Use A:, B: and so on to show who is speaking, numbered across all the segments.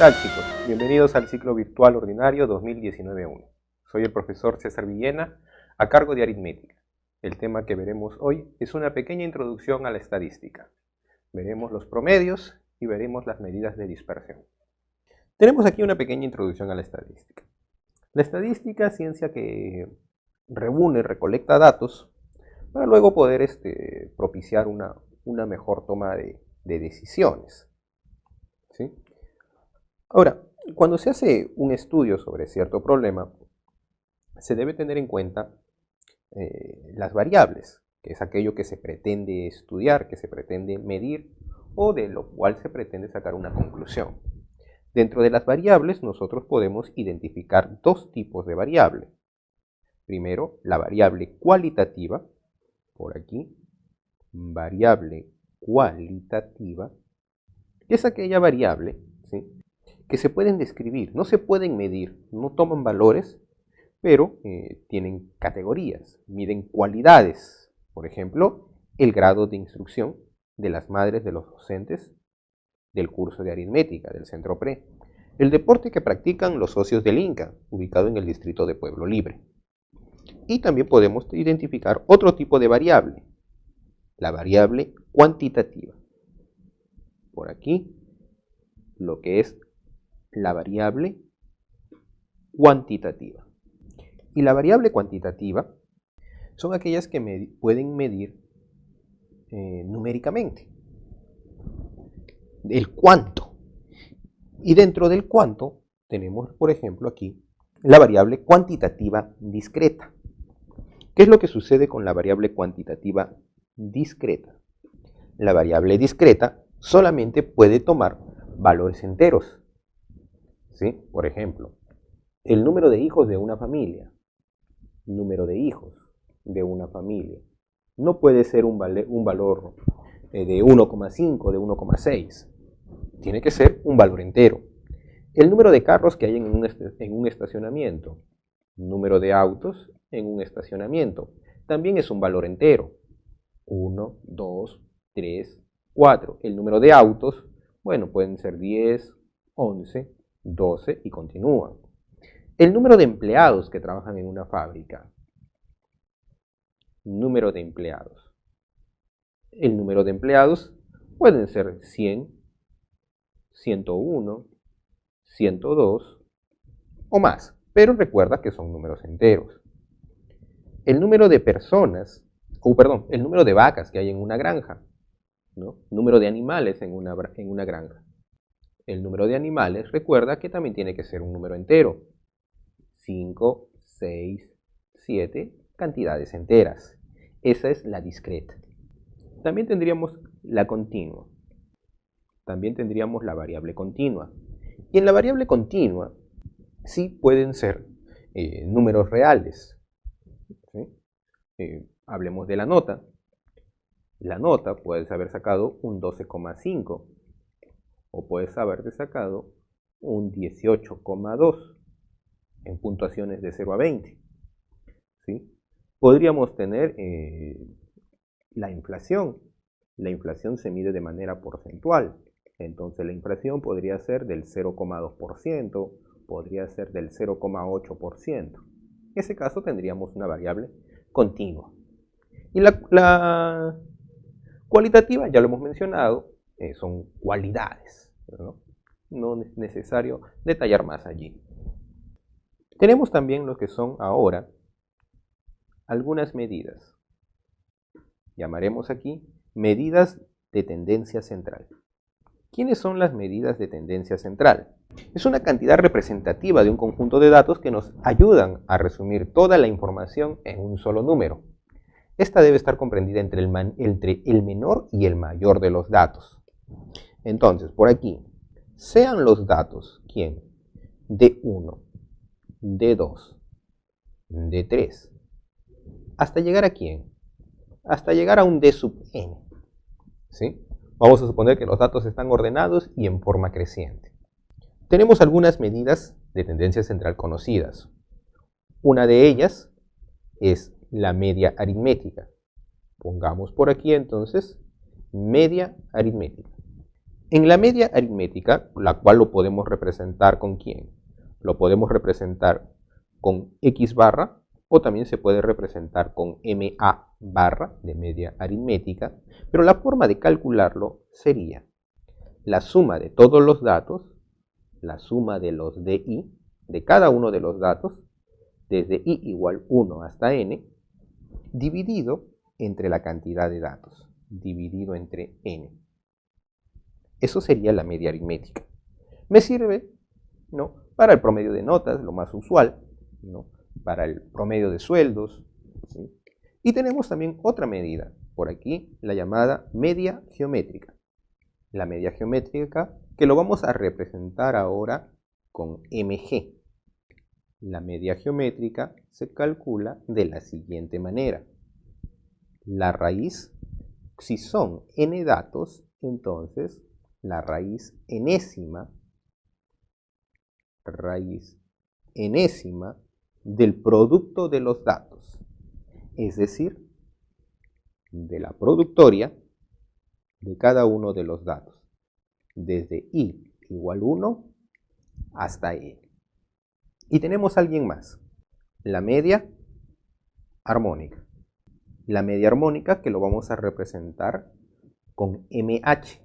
A: tal, chicos? Bienvenidos al ciclo virtual ordinario 2019-1. Soy el profesor César Villena, a cargo de aritmética. El tema que veremos hoy es una pequeña introducción a la estadística. Veremos los promedios y veremos las medidas de dispersión. Tenemos aquí una pequeña introducción a la estadística. La estadística es ciencia que reúne, recolecta datos para luego poder propiciar una mejor toma de decisiones. ¿Sí? Ahora, cuando se hace un estudio sobre cierto problema, se debe tener en cuenta las variables, que es aquello que se pretende estudiar, que se pretende medir o de lo cual se pretende sacar una conclusión. Dentro de las variables nosotros podemos identificar dos tipos de variable. Primero, la variable cualitativa, por aquí, variable cualitativa, que es aquella variable, ¿sí?, que se pueden describir, no se pueden medir, no toman valores, pero tienen categorías, miden cualidades. Por ejemplo, el grado de instrucción de las madres de los docentes del curso de aritmética del Centro PRE, el deporte que practican los socios del INCA, ubicado en el distrito de Pueblo Libre. Y también podemos identificar otro tipo de variable, la variable cuantitativa. Por aquí, lo que es la variable cuantitativa. Y la variable cuantitativa son aquellas que pueden medir numéricamente. El cuánto. Y dentro del cuánto tenemos, por ejemplo, aquí la variable cuantitativa discreta. ¿Qué es lo que sucede con la variable cuantitativa discreta? La variable discreta solamente puede tomar valores enteros. ¿Sí? Por ejemplo, el número de hijos de una familia. Número de hijos de una familia. No puede ser un valor de 1,5, de 1,6. Tiene que ser un valor entero. El número de carros que hay en un estacionamiento. Número de autos en un estacionamiento. También es un valor entero. 1, 2, 3, 4. El número de autos, bueno, pueden ser 10, 11, 12 y continúan. El número de empleados que trabajan en una fábrica. Número de empleados. El número de empleados pueden ser 100, 101, 102 o más, pero recuerda que son números enteros. El número de personas, el número de vacas que hay en una granja, ¿no? Número de animales en una granja. El número de animales, recuerda que también tiene que ser un número entero. 5, 6, 7, cantidades enteras. Esa es la discreta. También tendríamos la continua. También tendríamos la variable continua. Y en la variable continua sí pueden ser números reales. ¿Sí? Hablemos de la nota. La nota puedes haber sacado un 12,5 o puedes haberte sacado un 18,2 en puntuaciones de 0 a 20. ¿Sí? Podríamos tener la inflación. La inflación se mide de manera porcentual. Entonces la inflación podría ser del 0,2%, podría ser del 0,8%. En ese caso tendríamos una variable continua. Y la cualitativa, ya lo hemos mencionado, son cualidades, ¿no? No es necesario detallar más allí. Tenemos también lo que son ahora algunas medidas. Llamaremos aquí medidas de tendencia central. ¿Quiénes son las medidas de tendencia central? Es una cantidad representativa de un conjunto de datos que nos ayudan a resumir toda la información en un solo número. Esta debe estar comprendida entre el menor y el mayor de los datos. Entonces, por aquí, sean los datos, ¿quién? D1, D2, D3. ¿Hasta llegar a quién? Hasta llegar a un D sub n. ¿Sí? Vamos a suponer que los datos están ordenados y en forma creciente. Tenemos algunas medidas de tendencia central conocidas. Una de ellas es la media aritmética. Pongamos por aquí entonces media aritmética. En la media aritmética, la cual lo podemos representar ¿con quién? Lo podemos representar con X barra o también se puede representar con MA barra de media aritmética, pero la forma de calcularlo sería la suma de todos los datos, la suma de los DI, de cada uno de los datos, desde I igual 1 hasta N, dividido entre la cantidad de datos, dividido entre N. Eso sería la media aritmética. Me sirve, ¿no?, para el promedio de notas, lo más usual, ¿no?, para el promedio de sueldos, ¿sí? Y tenemos también otra medida, por aquí, la llamada media geométrica. La media geométrica que lo vamos a representar ahora con MG. La media geométrica se calcula de la siguiente manera. La raíz, si son n datos, entonces la raíz enésima del producto de los datos, es decir, de la productoria de cada uno de los datos, desde I igual 1 hasta N. Y tenemos a alguien más, la media armónica. La media armónica que lo vamos a representar con MH.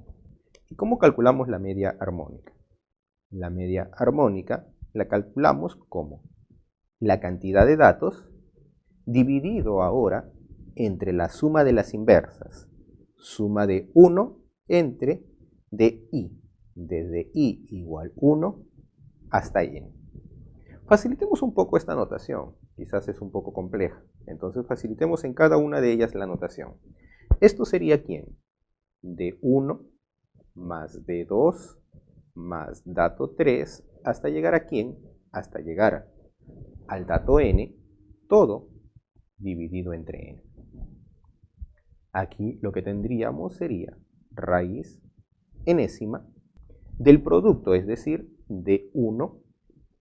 A: ¿Y cómo calculamos la media armónica? La media armónica la calculamos como la cantidad de datos dividido ahora entre la suma de las inversas, suma de 1 entre DI, desde I igual 1 hasta N. Facilitemos un poco esta notación, quizás es un poco compleja, entonces facilitemos en cada una de ellas la notación. Esto sería ¿quién? D1 más D2 más dato 3 hasta llegar a ¿quién? Hasta llegar al dato n, todo dividido entre n. Aquí lo que tendríamos sería raíz enésima del producto, es decir, D1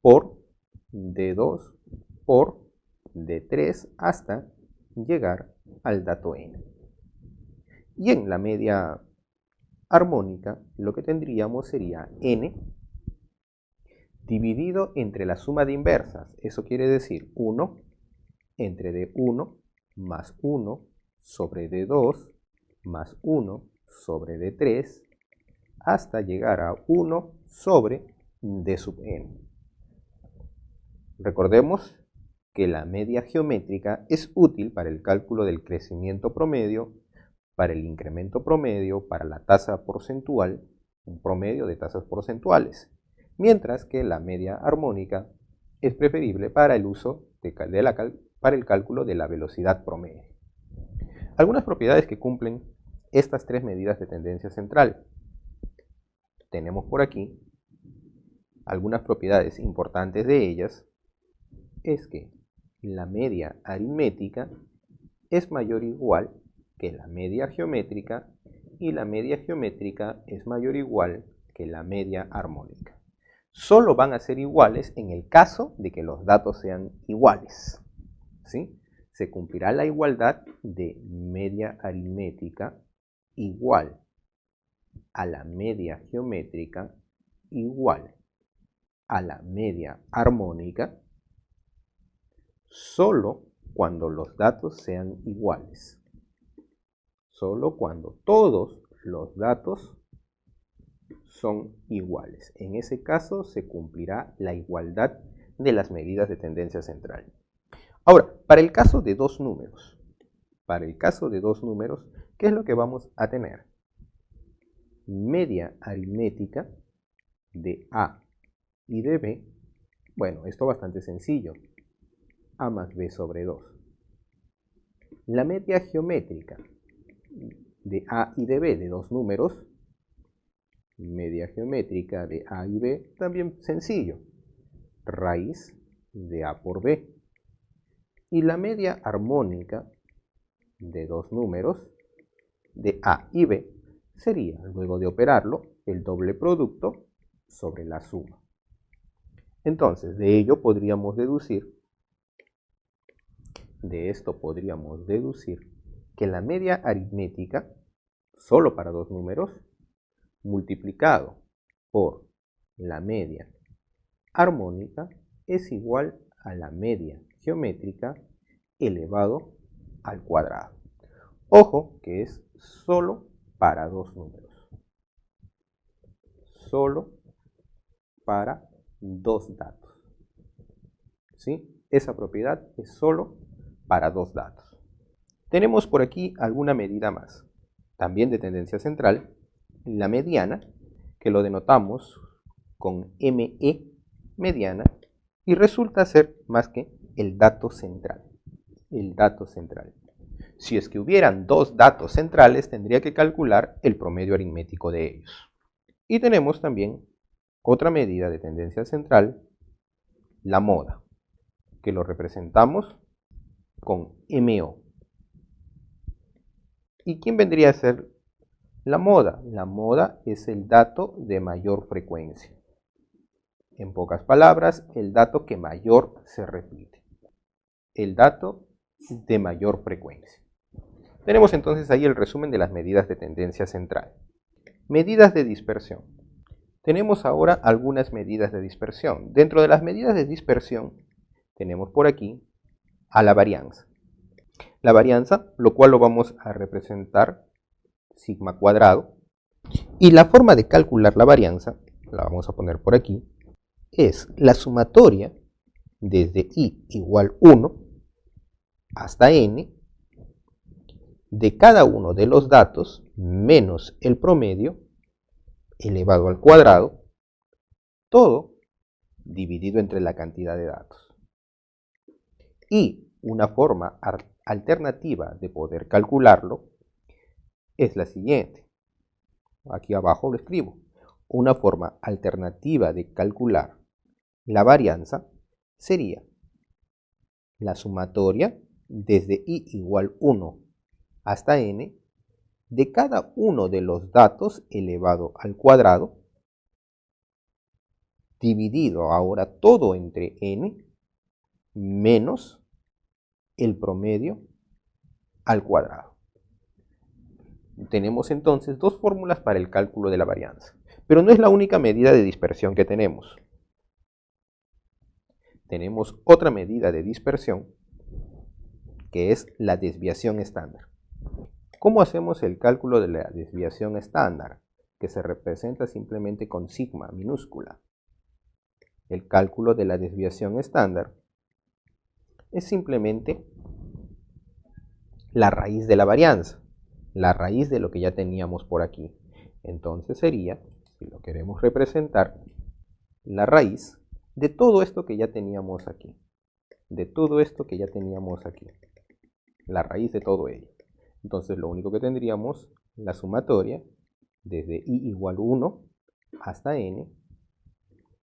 A: por D2 por D3 hasta llegar al dato n. Y en la media armónica lo que tendríamos sería n dividido entre la suma de inversas. Eso quiere decir 1 entre D1 más 1 sobre D2 más 1 sobre D3 hasta llegar a 1 sobre D sub n. Recordemos que la media geométrica es útil para el cálculo del crecimiento promedio, para el incremento promedio, para la tasa porcentual, un promedio de tasas porcentuales, mientras que la media armónica es preferible para el uso para el cálculo de la velocidad promedio. Algunas propiedades que cumplen estas tres medidas de tendencia central. Tenemos por aquí algunas propiedades importantes de ellas. Es que la media aritmética es mayor o igual que la media geométrica y la media geométrica es mayor o igual que la media armónica. Solo van a ser iguales en el caso de que los datos sean iguales, ¿sí? Se cumplirá la igualdad de media aritmética igual a la media geométrica igual a la media armónica solo cuando los datos sean iguales. Solo cuando todos los datos son iguales. En ese caso se cumplirá la igualdad de las medidas de tendencia central. Ahora, para el caso de dos números, ¿qué es lo que vamos a tener? Media aritmética de A y de B. Bueno, esto es bastante sencillo. A más B sobre 2. La media geométrica de A y de B de dos números, media geométrica de A y B, también sencillo, raíz de A por B. Y la media armónica de dos números, de A y B, sería, luego de operarlo, el doble producto sobre la suma. Entonces, de esto podríamos deducir que la media aritmética, solo para dos números, multiplicado por la media armónica es igual a la media geométrica elevado al cuadrado. Ojo que es solo para dos números. Solo para dos datos. ¿Sí? Esa propiedad es solo para dos datos. Tenemos por aquí alguna medida más, también de tendencia central, la mediana, que lo denotamos con ME mediana, y resulta ser más que el dato central. El dato central. Si es que hubieran dos datos centrales, tendría que calcular el promedio aritmético de ellos. Y tenemos también otra medida de tendencia central, la moda, que lo representamos con MO. ¿Y quién vendría a ser la moda? La moda es el dato de mayor frecuencia. En pocas palabras, el dato que mayor se repite. El dato de mayor frecuencia. Tenemos entonces ahí el resumen de las medidas de tendencia central. Medidas de dispersión. Tenemos ahora algunas medidas de dispersión. Dentro de las medidas de dispersión tenemos por aquí a la varianza. La varianza, lo cual lo vamos a representar sigma cuadrado. Y la forma de calcular la varianza, la vamos a poner por aquí, es la sumatoria desde i igual 1 hasta n de cada uno de los datos menos el promedio elevado al cuadrado, todo dividido entre la cantidad de datos. Y una forma alternativa de poder calcularlo es la siguiente. Aquí abajo lo escribo. Una forma alternativa de calcular la varianza sería la sumatoria desde i igual 1 hasta n de cada uno de los datos elevado al cuadrado, dividido ahora todo entre n, menos el promedio al cuadrado. Tenemos entonces dos fórmulas para el cálculo de la varianza, pero no es la única medida de dispersión que tenemos. Tenemos otra medida de dispersión, que es la desviación estándar. ¿Cómo hacemos el cálculo de la desviación estándar? Que se representa simplemente con sigma minúscula. El cálculo de la desviación estándar es simplemente la raíz de la varianza, la raíz de lo que ya teníamos por aquí. Entonces sería, si lo queremos representar, la raíz de todo esto que ya teníamos aquí. De todo esto que ya teníamos aquí. La raíz de todo ello. Entonces lo único que tendríamos, la sumatoria desde i igual 1 hasta n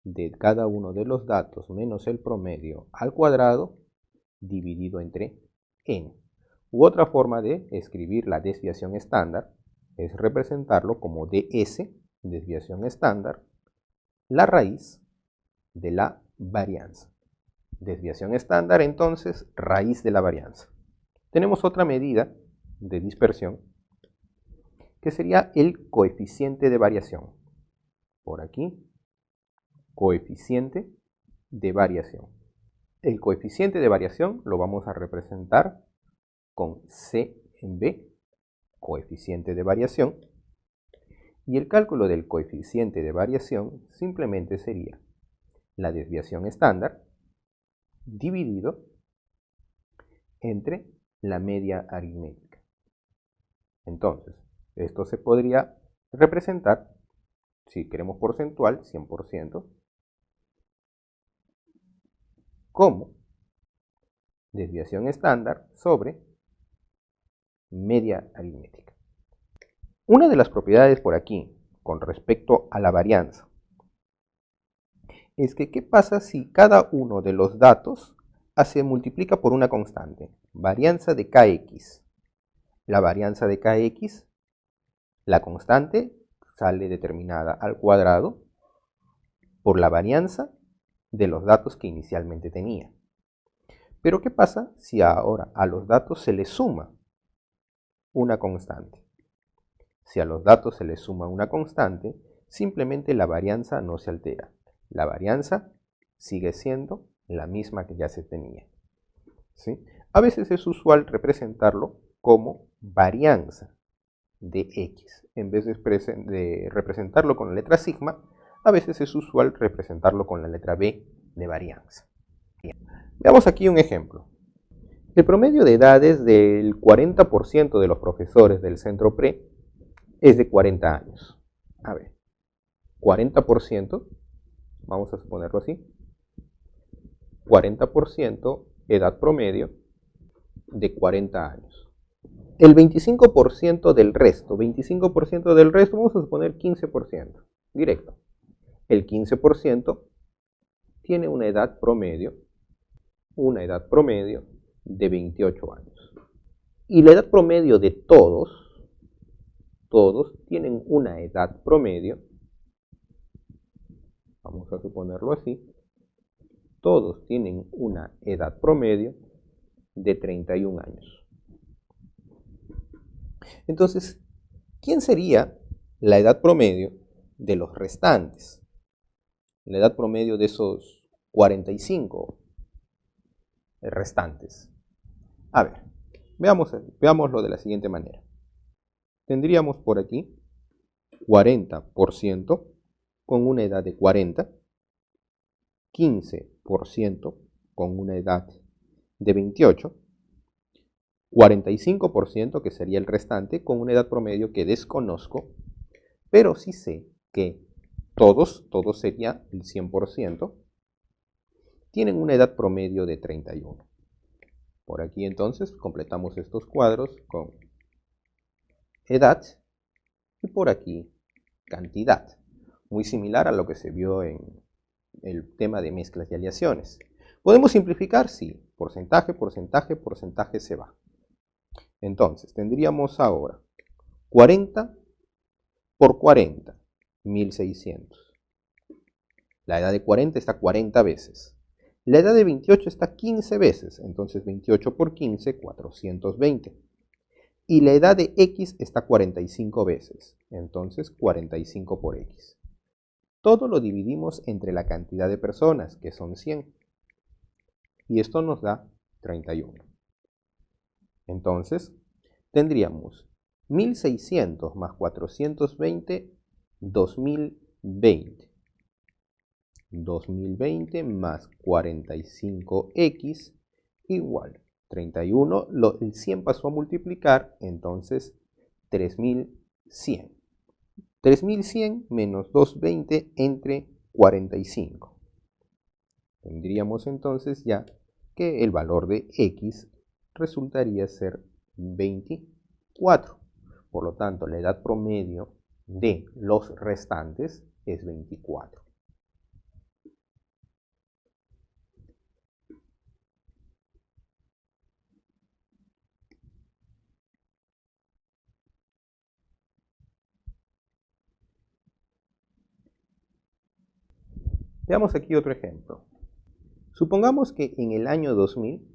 A: de cada uno de los datos menos el promedio al cuadrado dividido entre n. U otra forma de escribir la desviación estándar es representarlo como ds, desviación estándar, la raíz de la varianza. Desviación estándar, entonces, raíz de la varianza. Tenemos otra medida de dispersión que sería el coeficiente de variación. Por aquí, coeficiente de variación. El coeficiente de variación lo vamos a representar con C en B, coeficiente de variación, y el cálculo del coeficiente de variación simplemente sería la desviación estándar dividido entre la media aritmética. Entonces, esto se podría representar, si queremos porcentual, 100%, como desviación estándar sobre media aritmética. Una de las propiedades por aquí, con respecto a la varianza, es que ¿qué pasa si cada uno de los datos se multiplica por una constante? Varianza de kx. La varianza de kx, la constante, sale determinada al cuadrado por la varianza de los datos que inicialmente tenía. Pero ¿qué pasa si ahora a los datos se les suma una constante? Si a los datos se les suma una constante, simplemente la varianza no se altera. La varianza sigue siendo la misma que ya se tenía. ¿Sí? A veces es usual representarlo como varianza de x. En vez de representarlo con la letra sigma, a veces es usual representarlo con la letra b de varianza. Bien. Veamos aquí un ejemplo. El promedio de edades del 40% de los profesores del centro pre es de 40 años. A ver, 40%, vamos a suponerlo así, 40% edad promedio de 40 años. El 25% del resto, vamos a suponer 15%, directo. El 15% tiene una edad promedio de 28 años. Y la edad promedio de todos tienen una edad promedio, vamos a suponerlo así, todos tienen una edad promedio de 31 años. Entonces, ¿quién sería la edad promedio de los restantes? La edad promedio de esos 45 restantes. A ver, veámoslo de la siguiente manera. Tendríamos por aquí 40% con una edad de 40, 15% con una edad de 28, 45% que sería el restante con una edad promedio que desconozco, pero sí sé que todos sería el 100%, tienen una edad promedio de 31. Por aquí entonces completamos estos cuadros con edad y por aquí cantidad, muy similar a lo que se vio en el tema de mezclas y aleaciones. ¿Podemos simplificar? Sí, porcentaje se va. Entonces tendríamos ahora 40 por 40, 1600. La edad de 40 está 40 veces. La edad de 28 está 15 veces, entonces 28 por 15, 420. Y la edad de x está 45 veces, entonces 45 por x. Todo lo dividimos entre la cantidad de personas, que son 100. Y esto nos da 31. Entonces, tendríamos 1600 más 420, 2020. 2020 más 45x igual 31. El 100 pasó a multiplicar, entonces 3100. 3100 menos 220 entre 45. Tendríamos entonces ya que el valor de x resultaría ser 24. Por lo tanto, la edad promedio de los restantes es 24. Veamos aquí otro ejemplo. Supongamos que en el año 2000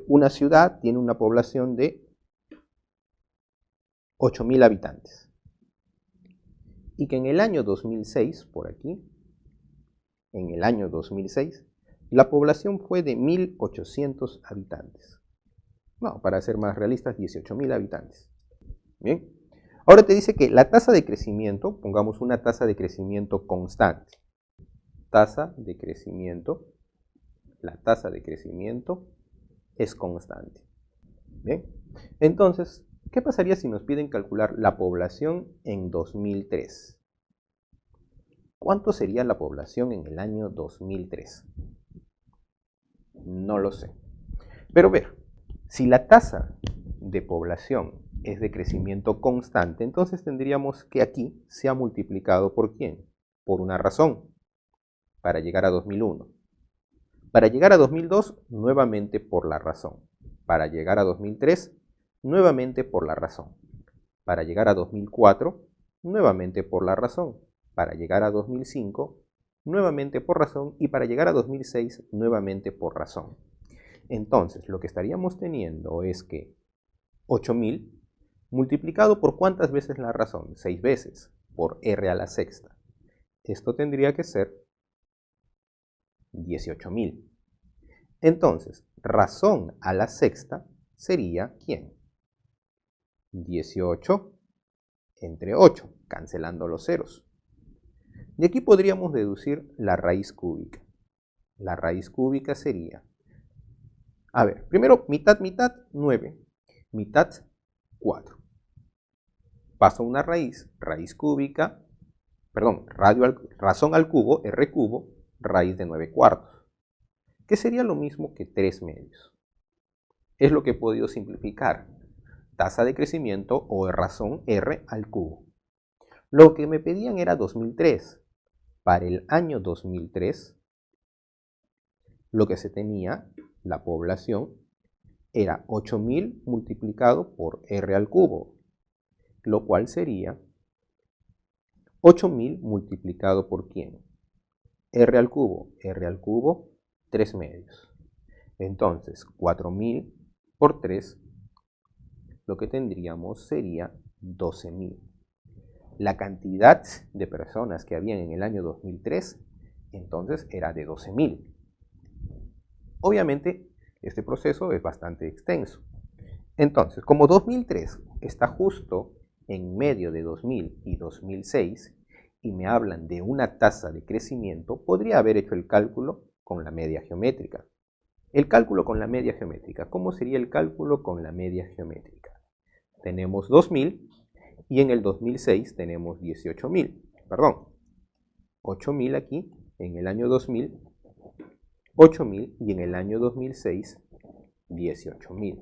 A: una ciudad tiene una población de 8.000 habitantes. Y que en el año 2006, por aquí, en el año 2006, la población fue de 1.800 habitantes. No, para ser más realistas, 18.000 habitantes. Bien. Ahora te dice que la tasa de crecimiento, pongamos una tasa de crecimiento constante. Tasa de crecimiento, la tasa de crecimiento es constante. Bien. Entonces, ¿qué pasaría si nos piden calcular la población en 2003? ¿Cuánto sería la población en el año 2003? No lo sé. Pero ver, si la tasa de población es de crecimiento constante, entonces tendríamos que aquí se ha multiplicado por ¿quién? Por una razón, para llegar a 2001. Para llegar a 2002, nuevamente por la razón. Para llegar a 2003, nuevamente por la razón. Para llegar a 2004, nuevamente por la razón. Para llegar a 2005, nuevamente por razón. Y para llegar a 2006, nuevamente por razón. Entonces, lo que estaríamos teniendo es que 8.000 multiplicado por ¿cuántas veces la razón? 6 veces, por r a la sexta. Esto tendría que ser 18.000. Entonces, razón a la sexta sería ¿quién? 18 entre 8, cancelando los ceros. De aquí podríamos deducir la raíz cúbica. La raíz cúbica sería, a ver, primero mitad, mitad, 9, mitad, 4. Paso una raíz cúbica, perdón, razón al cubo, r cubo, raíz de 9 cuartos, que sería lo mismo que 3 medios. Es lo que he podido simplificar, tasa de crecimiento o razón r al cubo. Lo que me pedían era 2003. Para el año 2003, lo que se tenía, la población, era 8.000 multiplicado por r al cubo, lo cual sería 8.000 multiplicado por ¿quién? R al cubo, 3 medios. Entonces, 4.000 por 3, lo que tendríamos sería 12.000. La cantidad de personas que habían en el año 2003, entonces, era de 12.000. Obviamente, este proceso es bastante extenso. Entonces, como 2003 está justo en medio de 2000 y 2006, y me hablan de una tasa de crecimiento, podría haber hecho el cálculo con la media geométrica. El cálculo con la media geométrica. ¿Cómo sería el cálculo con la media geométrica? Tenemos 2000 y en el 2006 tenemos 18.000. Perdón, 8.000 aquí, en el año 2000, 8.000 y en el año 2006, 18.000.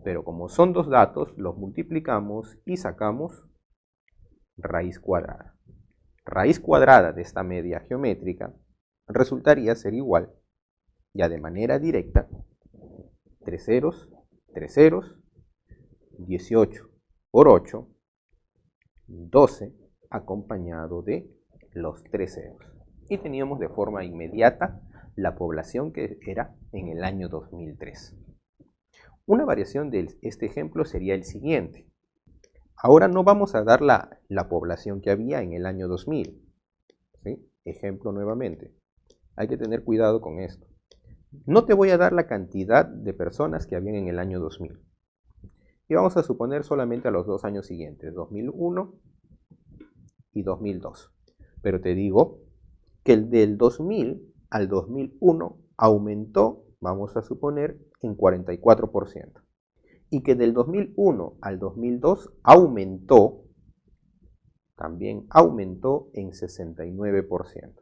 A: Pero como son dos datos, los multiplicamos y sacamos raíz cuadrada. Raíz cuadrada de esta media geométrica resultaría ser igual, ya de manera directa, 3 ceros, 18 por 8, 12, acompañado de los 3 ceros. Y teníamos de forma inmediata la población que era en el año 2003. Una variación de este ejemplo sería el siguiente. Ahora no vamos a dar la población que había en el año 2000. ¿Sí? Ejemplo nuevamente. Hay que tener cuidado con esto. No te voy a dar la cantidad de personas que habían en el año 2000. Y vamos a suponer solamente a los 2 años siguientes, 2001 y 2002. Pero te digo que el del 2000 al 2001 aumentó, vamos a suponer, en 44%. Y que del 2001 al 2002 aumentó, también aumentó en 69%.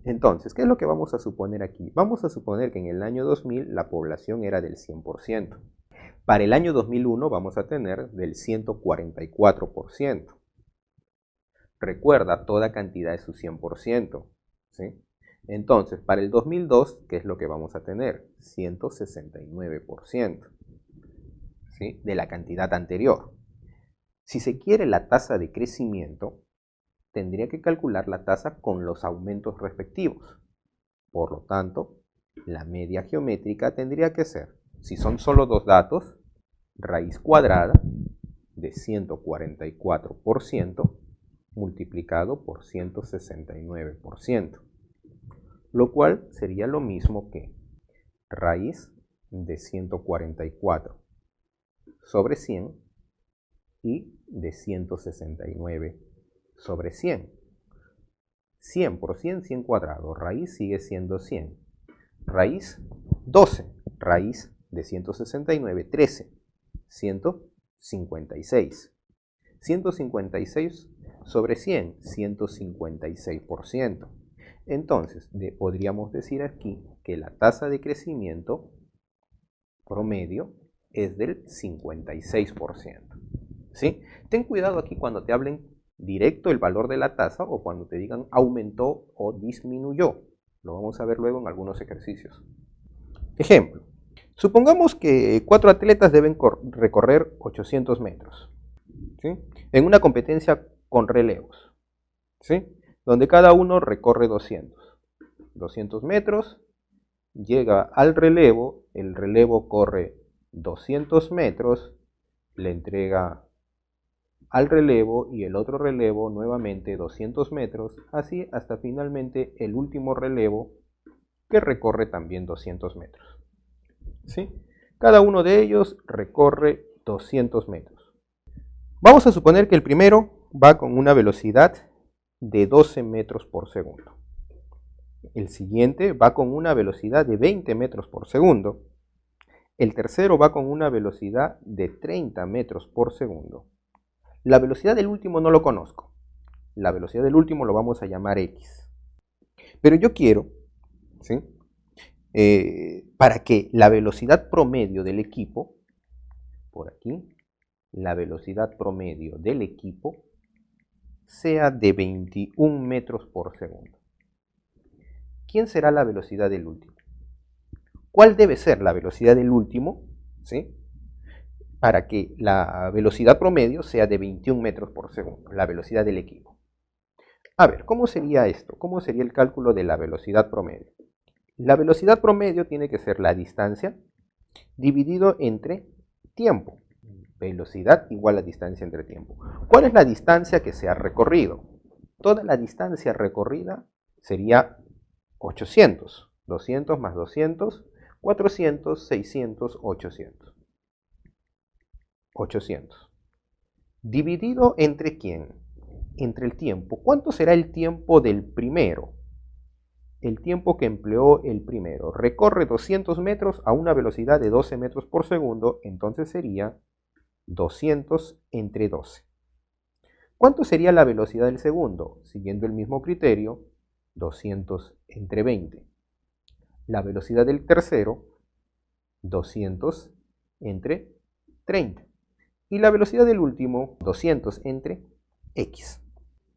A: Entonces, ¿qué es lo que vamos a suponer aquí? Vamos a suponer que en el año 2000 la población era del 100%. Para el año 2001 vamos a tener del 144%. Recuerda, toda cantidad es su 100%. ¿Sí? Entonces, para el 2002, ¿qué es lo que vamos a tener? 169%. ¿Sí? De la cantidad anterior. Si se quiere la tasa de crecimiento, tendría que calcular la tasa con los aumentos respectivos. Por lo tanto, la media geométrica tendría que ser, si son solo dos datos, raíz cuadrada de 144% multiplicado por 169%, lo cual sería lo mismo que raíz de 144 sobre 100 y de 169 sobre 100. 100 por 100, 100 cuadrado. Raíz sigue siendo 100. Raíz 12. Raíz de 169, 13. 156. 156 sobre 100, 156%. Entonces, podríamos decir aquí que la tasa de crecimiento promedio es del 56%. ¿Sí? Ten cuidado aquí cuando te hablen directo el valor de la tasa o cuando te digan aumentó o disminuyó. Lo vamos a ver luego en algunos ejercicios. Ejemplo. Supongamos que 4 atletas deben recorrer 800 metros. ¿Sí? En una competencia con relevos. ¿Sí? Donde cada uno recorre 200 metros, llega al relevo, el relevo corre 200 metros le entrega al relevo y el otro relevo nuevamente 200 metros, así hasta finalmente el último relevo que recorre también 200 metros. ¿Sí? Cada uno de ellos recorre 200 metros. Vamos a suponer que el primero va con una velocidad de 12 metros por segundo. El siguiente va con una velocidad de 20 metros por segundo. El tercero va con una velocidad de 30 metros por segundo. La velocidad del último no lo conozco. La velocidad del último lo vamos a llamar X. Pero yo quiero, ¿sí? Para que la velocidad promedio del equipo, por aquí, la velocidad promedio del equipo sea de 21 metros por segundo. ¿Quién será la velocidad del último? ¿Cuál debe ser la velocidad del último? ¿Sí? Para que la velocidad promedio sea de 21 metros por segundo, la velocidad del equipo. A ver, ¿cómo sería esto? ¿Cómo sería el cálculo de la velocidad promedio? La velocidad promedio tiene que ser la distancia dividido entre tiempo. Velocidad igual a distancia entre tiempo. ¿Cuál es la distancia que se ha recorrido? Toda la distancia recorrida sería 800. 200 más 200, 400, 600, 800. 800. ¿Dividido entre quién? Entre el tiempo. ¿Cuánto será el tiempo del primero? El tiempo que empleó el primero. Recorre 200 metros a una velocidad de 12 metros por segundo, entonces sería 200 entre 12. ¿Cuánto sería la velocidad del segundo? Siguiendo el mismo criterio, 200 entre 20. La velocidad del tercero, 200 entre 30. Y la velocidad del último, 200 entre X.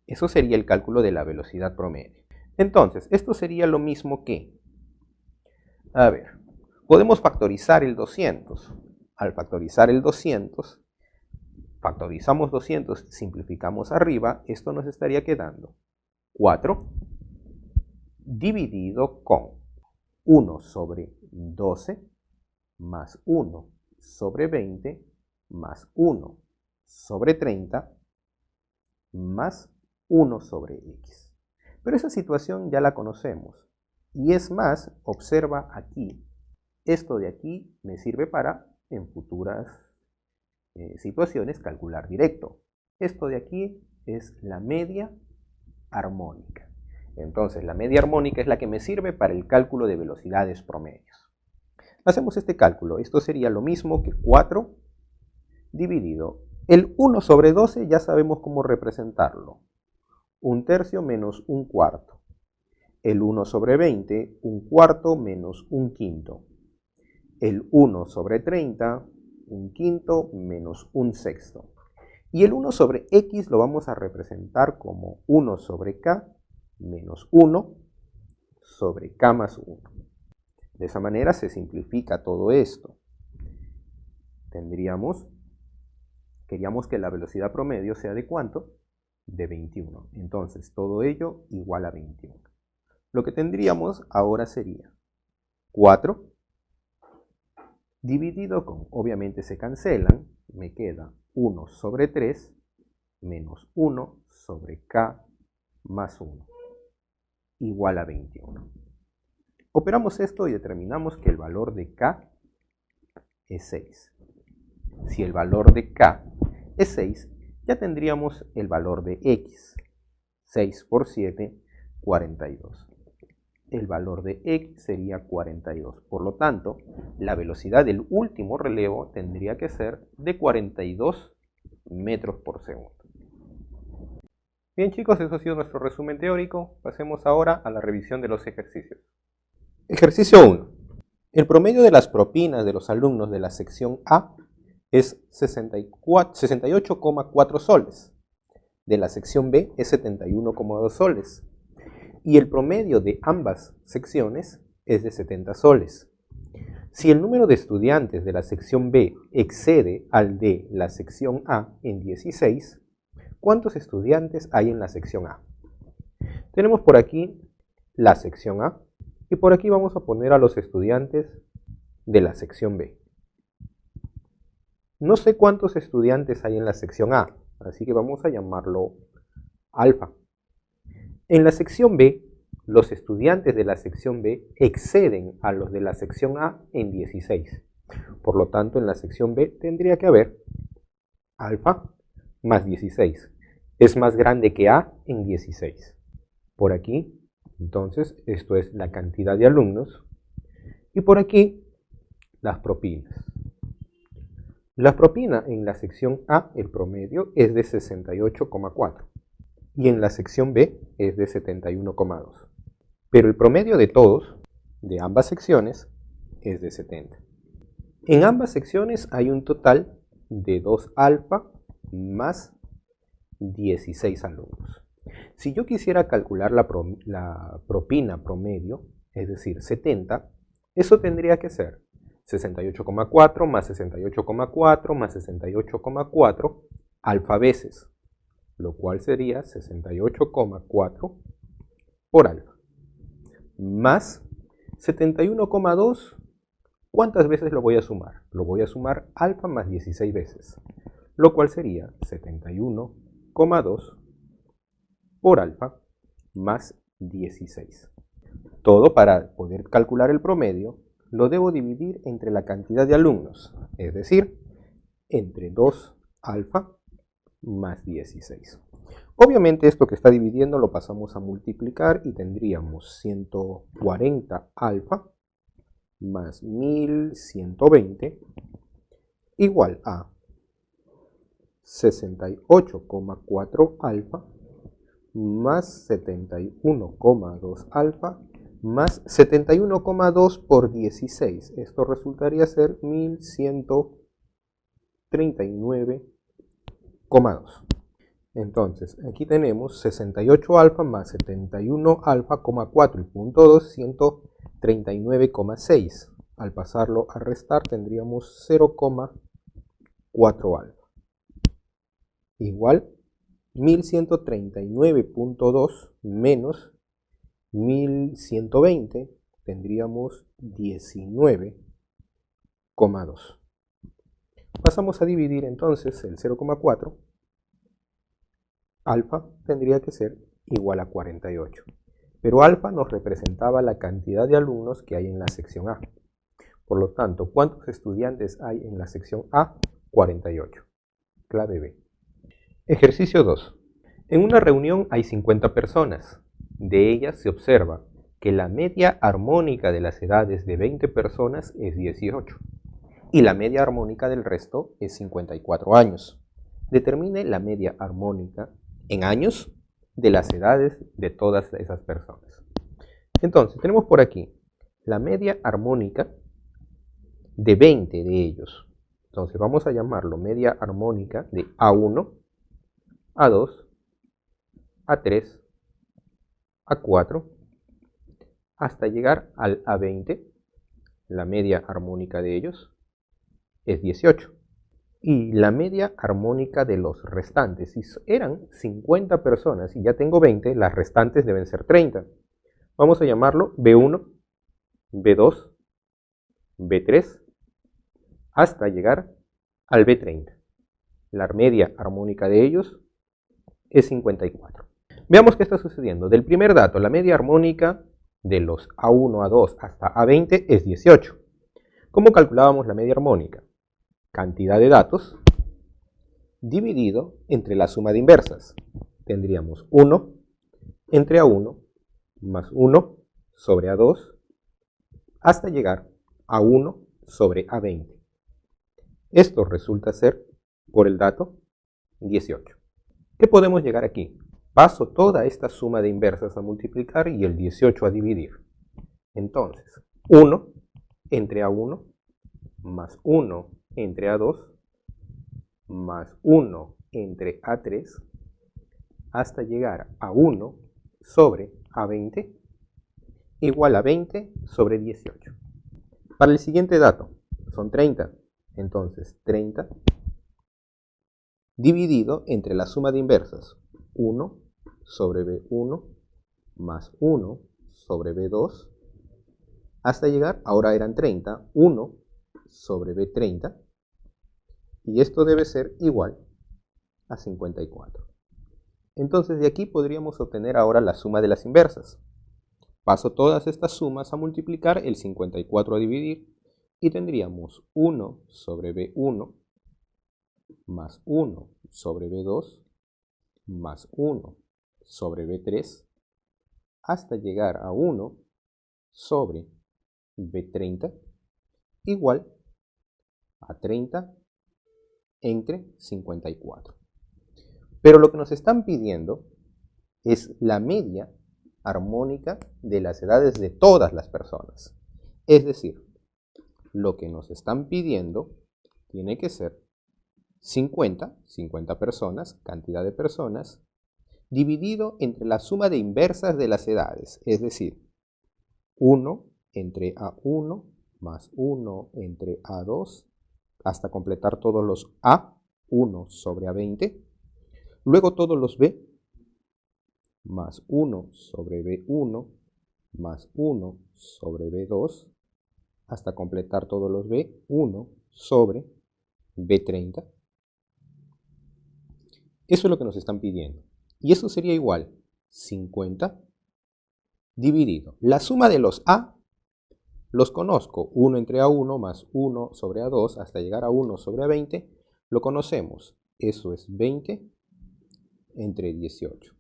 A: Eso sería el cálculo de la velocidad promedio. Entonces, esto sería lo mismo que, a ver, podemos factorizar el 200. Al factorizar el 200, factorizamos 200, simplificamos arriba, esto nos estaría quedando 4 dividido con 1 sobre 12 más 1 sobre 20 más 1 sobre 30 más 1 sobre X. Pero esa situación ya la conocemos. Y es más, observa aquí. Esto de aquí me sirve para, en futuras situaciones, calcular directo. Esto de aquí es la media armónica. Entonces, la media armónica es la que me sirve para el cálculo de velocidades promedios. Hacemos este cálculo. Esto sería lo mismo que 4 dividido. El 1 sobre 12 ya sabemos cómo representarlo. 1/3 menos 1/4. El 1 sobre 20, 1/4 menos 1/5. El 1 sobre 30, 1/5 menos 1/6. Y el 1 sobre X lo vamos a representar como 1 sobre K menos 1 sobre K más 1. De esa manera se simplifica todo esto. Queríamos que la velocidad promedio sea de ¿cuánto? De 21. Entonces, todo ello igual a 21. Lo que tendríamos ahora sería 4 dividido con, obviamente se cancelan, me queda 1 sobre 3 menos 1 sobre K más 1 igual a 21. Operamos esto y determinamos que el valor de K es 6. Si el valor de K es 6, ya tendríamos el valor de X. 6 por 7, 42. El valor de X sería 42. Por lo tanto, la velocidad del último relevo tendría que ser de 42 metros por segundo. Bien chicos, eso ha sido nuestro resumen teórico. Pasemos ahora a la revisión de los ejercicios. Ejercicio 1. El promedio de las propinas de los alumnos de la sección A es 68,4 soles. De la sección B es 71,2 soles. Y el promedio de ambas secciones es de 70 soles. Si el número de estudiantes de la sección B excede al de la sección A en 16, ¿cuántos estudiantes hay en la sección A? Tenemos por aquí la sección A y por aquí vamos a poner a los estudiantes de la sección B. No sé cuántos estudiantes hay en la sección A, así que vamos a llamarlo alfa. En la sección B, los estudiantes de la sección B exceden a los de la sección A en 16. Por lo tanto, en la sección B tendría que haber alfa más 16. Es más grande que A en 16. Por aquí, entonces, esto es la cantidad de alumnos. Y por aquí, las propinas. La propina en la sección A, el promedio, es de 68,4 y en la sección B es de 71,2. Pero el promedio de todos, de ambas secciones, es de 70. En ambas secciones hay un total de 2 alfa más 16 alumnos. Si yo quisiera calcular la propina promedio, es decir, 70, eso tendría que ser 68,4 más 68,4 más 68,4 alfa veces, lo cual sería 68,4 por alfa, más 71,2. ¿Cuántas veces lo voy a sumar? Lo voy a sumar alfa más 16 veces, lo cual sería 71,2 por alfa más 16. Todo para poder calcular el promedio lo debo dividir entre la cantidad de alumnos, es decir, entre 2 alfa más 16. Obviamente esto que está dividiendo lo pasamos a multiplicar y tendríamos 140 alfa más 1120 igual a 68,4 alfa más 71,2 alfa más 71,2 por 16. Esto resultaría ser 1139,2. Entonces, aquí tenemos 68 alfa más 71 alfa, 4 y punto 2, 139,6. Al pasarlo a restar tendríamos 0,4 alfa. Igual 1139,2 menos 1120, tendríamos 19,2. Pasamos a dividir entonces el 0,4. Alfa tendría que ser igual a 48. Pero alfa nos representaba la cantidad de alumnos que hay en la sección A. Por lo tanto, ¿cuántos estudiantes hay en la sección A? 48. Clave B. Ejercicio 2. En una reunión hay 50 personas. De ellas se observa que la media armónica de las edades de 20 personas es 18 y la media armónica del resto es 54 años. Determine la media armónica en años de las edades de todas esas personas. Entonces, tenemos por aquí la media armónica de 20 de ellos. Entonces, vamos a llamarlo media armónica de A1, A2, A3, A4, hasta llegar al A20. La media armónica de ellos es 18. Y la media armónica de los restantes, si eran 50 personas y ya tengo 20, las restantes deben ser 30. Vamos a llamarlo B1, B2, B3, hasta llegar al B30. La media armónica de ellos es 54. Veamos qué está sucediendo. Del primer dato, la media armónica de los A1, A2 hasta A20 es 18. ¿Cómo calculábamos la media armónica? Cantidad de datos dividido entre la suma de inversas. Tendríamos 1 entre A1 más 1 sobre A2 hasta llegar a 1 sobre A20. Esto resulta ser, por el dato, 18. ¿Qué podemos llegar aquí? Paso toda esta suma de inversas a multiplicar y el 18 a dividir. Entonces, 1 entre A1 más 1 entre A2 más 1 entre A3 hasta llegar a 1 sobre A20 igual a 20 sobre 18. Para el siguiente dato, son 30. Entonces, 30 dividido entre la suma de inversas, 1 sobre B1 más 1 sobre B2, hasta llegar, ahora eran 30, 1 sobre B30, y esto debe ser igual a 54. Entonces de aquí podríamos obtener ahora la suma de las inversas. Paso todas estas sumas a multiplicar el 54 a dividir y tendríamos 1 sobre B1 más 1 sobre B2 más 1 sobre B3 hasta llegar a 1 sobre B30 igual a 30 entre 54. Pero lo que nos están pidiendo es la media armónica de las edades de todas las personas. Es decir, lo que nos están pidiendo tiene que ser 50 personas, cantidad de personas, dividido entre la suma de inversas de las edades, es decir, 1 entre A1 más 1 entre A2, hasta completar todos los A1 sobre A20, luego todos los B, más 1 sobre B1, más 1 sobre B2, hasta completar todos los B1 sobre B30. Eso es lo que nos están pidiendo. Y eso sería igual 50 dividido. La suma de los A los conozco. 1 entre A1 más 1 sobre A2 hasta llegar a 1 sobre A20. Lo conocemos. Eso es 20 entre 18.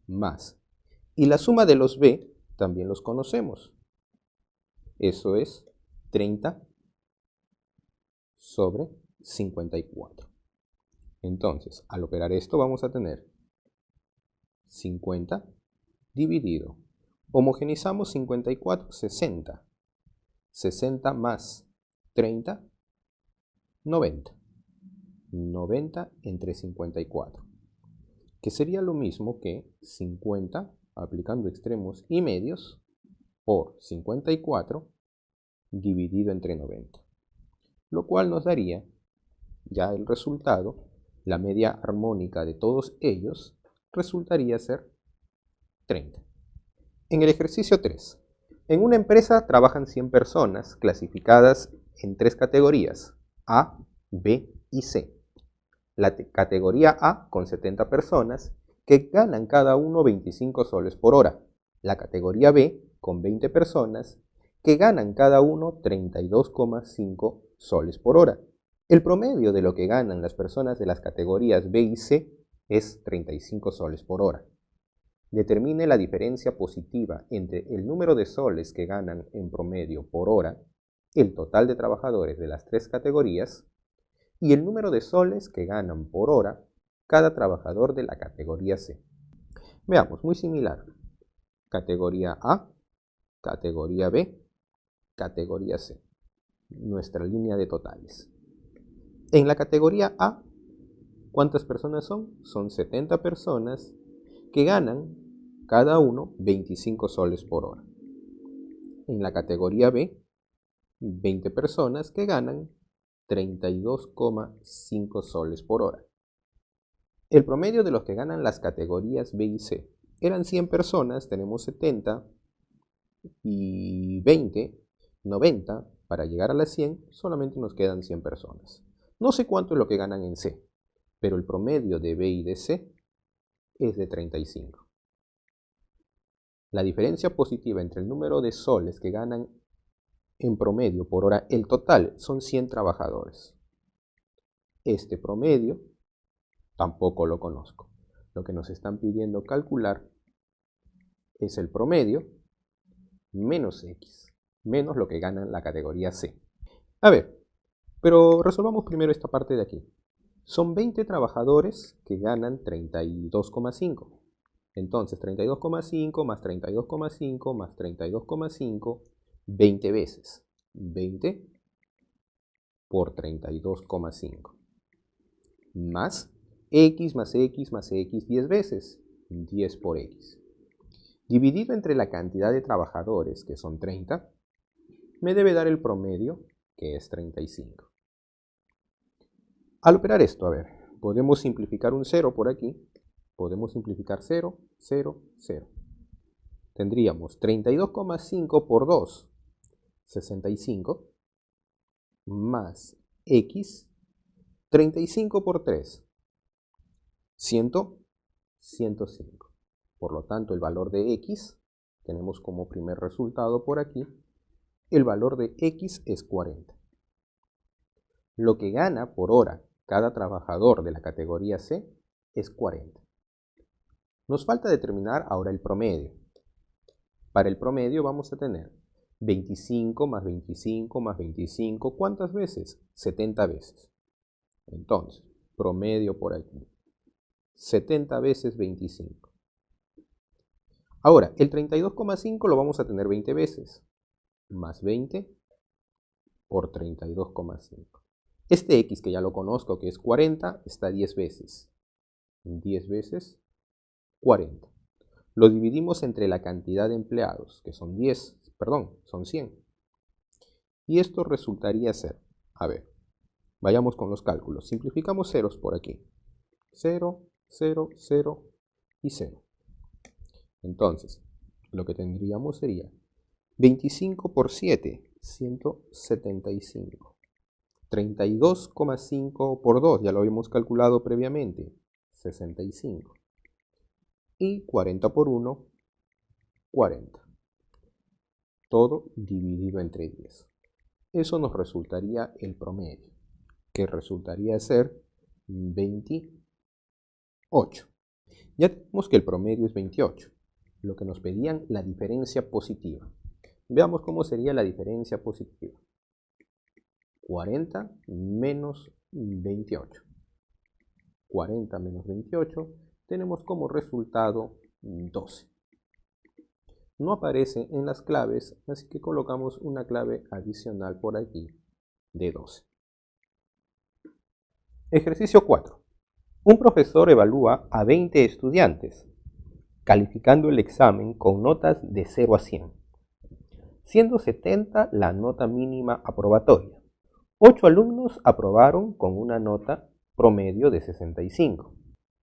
A: Más. Y la suma de los B también los conocemos. Eso es 30 sobre 54. Entonces, al operar esto vamos a tener 50 dividido. Homogenizamos 54, 60. 60 más 30, 90. 90 entre 54. Que sería lo mismo que 50, aplicando extremos y medios, por 54 dividido entre 90. Lo cual nos daría ya el resultado, la media armónica de todos ellos, resultaría ser 30. En el ejercicio 3, en una empresa trabajan 100 personas clasificadas en 3 categorías, A, B y C. La categoría A con 70 personas que ganan cada uno 25 soles por hora. La categoría B con 20 personas que ganan cada uno 32,5 soles por hora. El promedio de lo que ganan las personas de las categorías B y C es 35 soles por hora. Determine la diferencia positiva entre el número de soles que ganan en promedio por hora, el total de trabajadores de las 3 categorías, y el número de soles que ganan por hora cada trabajador de la categoría C. Veamos, muy similar. Categoría A, categoría B, categoría C. Nuestra línea de totales. En la categoría A, ¿cuántas personas son? Son 70 personas que ganan cada uno 25 soles por hora. En la categoría B, 20 personas que ganan 32,5 soles por hora. El promedio de los que ganan las categorías B y C eran 100 personas, tenemos 70 y 20, 90. Para llegar a las 100 solamente nos quedan 100 personas. No sé cuánto es lo que ganan en C, pero el promedio de B y de C es de 35. La diferencia positiva entre el número de soles que ganan en promedio por hora, el total son 100 trabajadores. Este promedio tampoco lo conozco. Lo que nos están pidiendo calcular es el promedio menos X, menos lo que gana la categoría C. A ver, pero resolvamos primero esta parte de aquí. Son 20 trabajadores que ganan 32,5. Entonces 32,5 más 32,5 más 32,5, 20 veces. 20 por 32,5. Más X más X más X 10 veces. 10 por X. Dividido entre la cantidad de trabajadores, que son 30, me debe dar el promedio, que es 35. Al operar esto, a ver, podemos simplificar un 0 por aquí. Podemos simplificar 0, 0, 0. Tendríamos 32,5 por 2, 65, más X 35 por 3, 105. Por lo tanto, el valor de x, tenemos como primer resultado por aquí, el valor de x es 40. Lo que gana por hora cada trabajador de la categoría C es 40. Nos falta determinar ahora el promedio. Para el promedio vamos a tener 25 más 25 más 25, ¿cuántas veces? 70 veces. Entonces, promedio por aquí, 70 veces 25. Ahora, el 32,5 lo vamos a tener 20 veces, más 20 por 32,5. Este x, que ya lo conozco, que es 40, está 10 veces. 10 veces 40. Lo dividimos entre la cantidad de empleados, que son 100. Y esto resultaría ser, a ver, vayamos con los cálculos. Simplificamos ceros por aquí. 0, 0, 0 y 0. Entonces, lo que tendríamos sería 25 por 7, 175. 32,5 por 2, ya lo habíamos calculado previamente, 65. Y 40 por 1, 40. Todo dividido entre 10. Eso nos resultaría el promedio, que resultaría ser 28. Ya tenemos que el promedio es 28. Lo que nos pedían, la diferencia positiva. Veamos cómo sería la diferencia positiva. 40 menos 28. 40 menos 28 tenemos como resultado 12. No aparece en las claves, así que colocamos una clave adicional por aquí de 12. Ejercicio 4. Un profesor evalúa a 20 estudiantes, calificando el examen con notas de 0 a 100, siendo 70 la nota mínima aprobatoria. 8 alumnos aprobaron con una nota promedio de 65.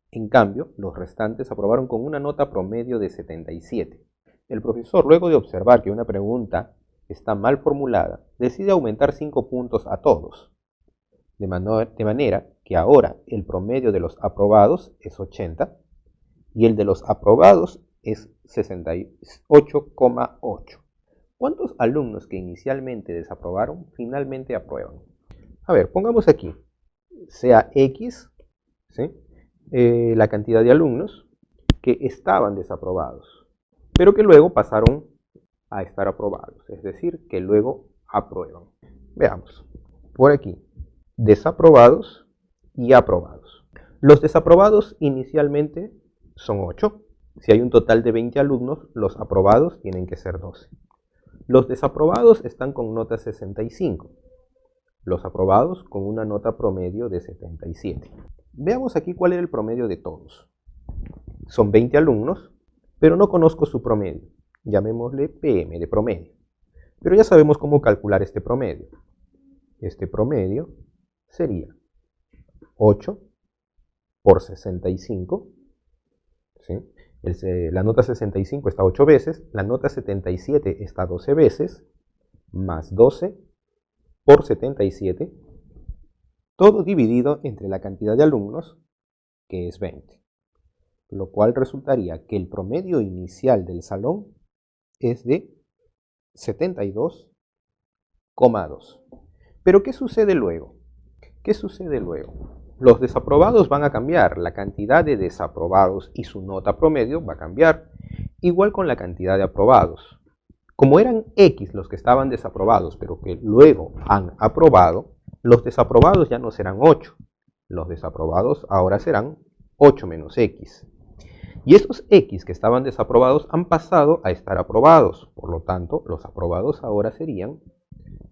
A: En cambio, los restantes aprobaron con una nota promedio de 77. El profesor, luego de observar que una pregunta está mal formulada, decide aumentar 5 puntos a todos, de manera que ahora el promedio de los aprobados es 80 y el de los aprobados es 68,8. ¿Cuántos alumnos que inicialmente desaprobaron finalmente aprueban? A ver, pongamos aquí, sea X, ¿sí? La cantidad de alumnos que estaban desaprobados, pero que luego pasaron a estar aprobados, es decir, que luego aprueban. Veamos, por aquí, desaprobados y aprobados. Los desaprobados inicialmente son 8. Si hay un total de 20 alumnos, los aprobados tienen que ser 12. Los desaprobados están con nota 65. Los aprobados con una nota promedio de 77. Veamos aquí cuál era el promedio de todos. Son 20 alumnos, pero no conozco su promedio. Llamémosle PM de promedio. Pero ya sabemos cómo calcular este promedio. Este promedio sería 8 por 65. ¿Sí? La nota 65 está 8 veces, la nota 77 está 12 veces, más 12 por 77, todo dividido entre la cantidad de alumnos, que es 20. Lo cual resultaría que el promedio inicial del salón es de 72,2. Pero ¿qué sucede luego? ¿Qué sucede luego? Los desaprobados van a cambiar, la cantidad de desaprobados y su nota promedio va a cambiar, igual con la cantidad de aprobados. Como eran X los que estaban desaprobados, pero que luego han aprobado, los desaprobados ya no serán 8. Los desaprobados ahora serán 8 menos X. Y estos X que estaban desaprobados han pasado a estar aprobados. Por lo tanto, los aprobados ahora serían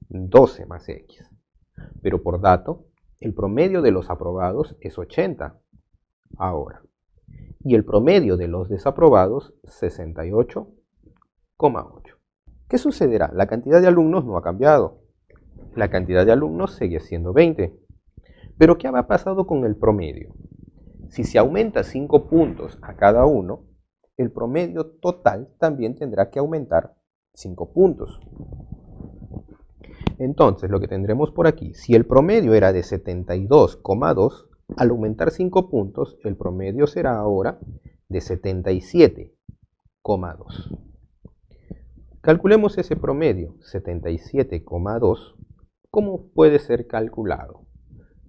A: 12 más X. Pero por dato, el promedio de los aprobados es 80 ahora. Y el promedio de los desaprobados, 68,8. ¿Qué sucederá? La cantidad de alumnos no ha cambiado. La cantidad de alumnos sigue siendo 20. Pero ¿qué ha pasado con el promedio? Si se aumenta 5 puntos a cada uno, el promedio total también tendrá que aumentar 5 puntos. Entonces, lo que tendremos por aquí, si el promedio era de 72,2, al aumentar 5 puntos, el promedio será ahora de 77,2. Calculemos ese promedio, 77,2. ¿Cómo puede ser calculado?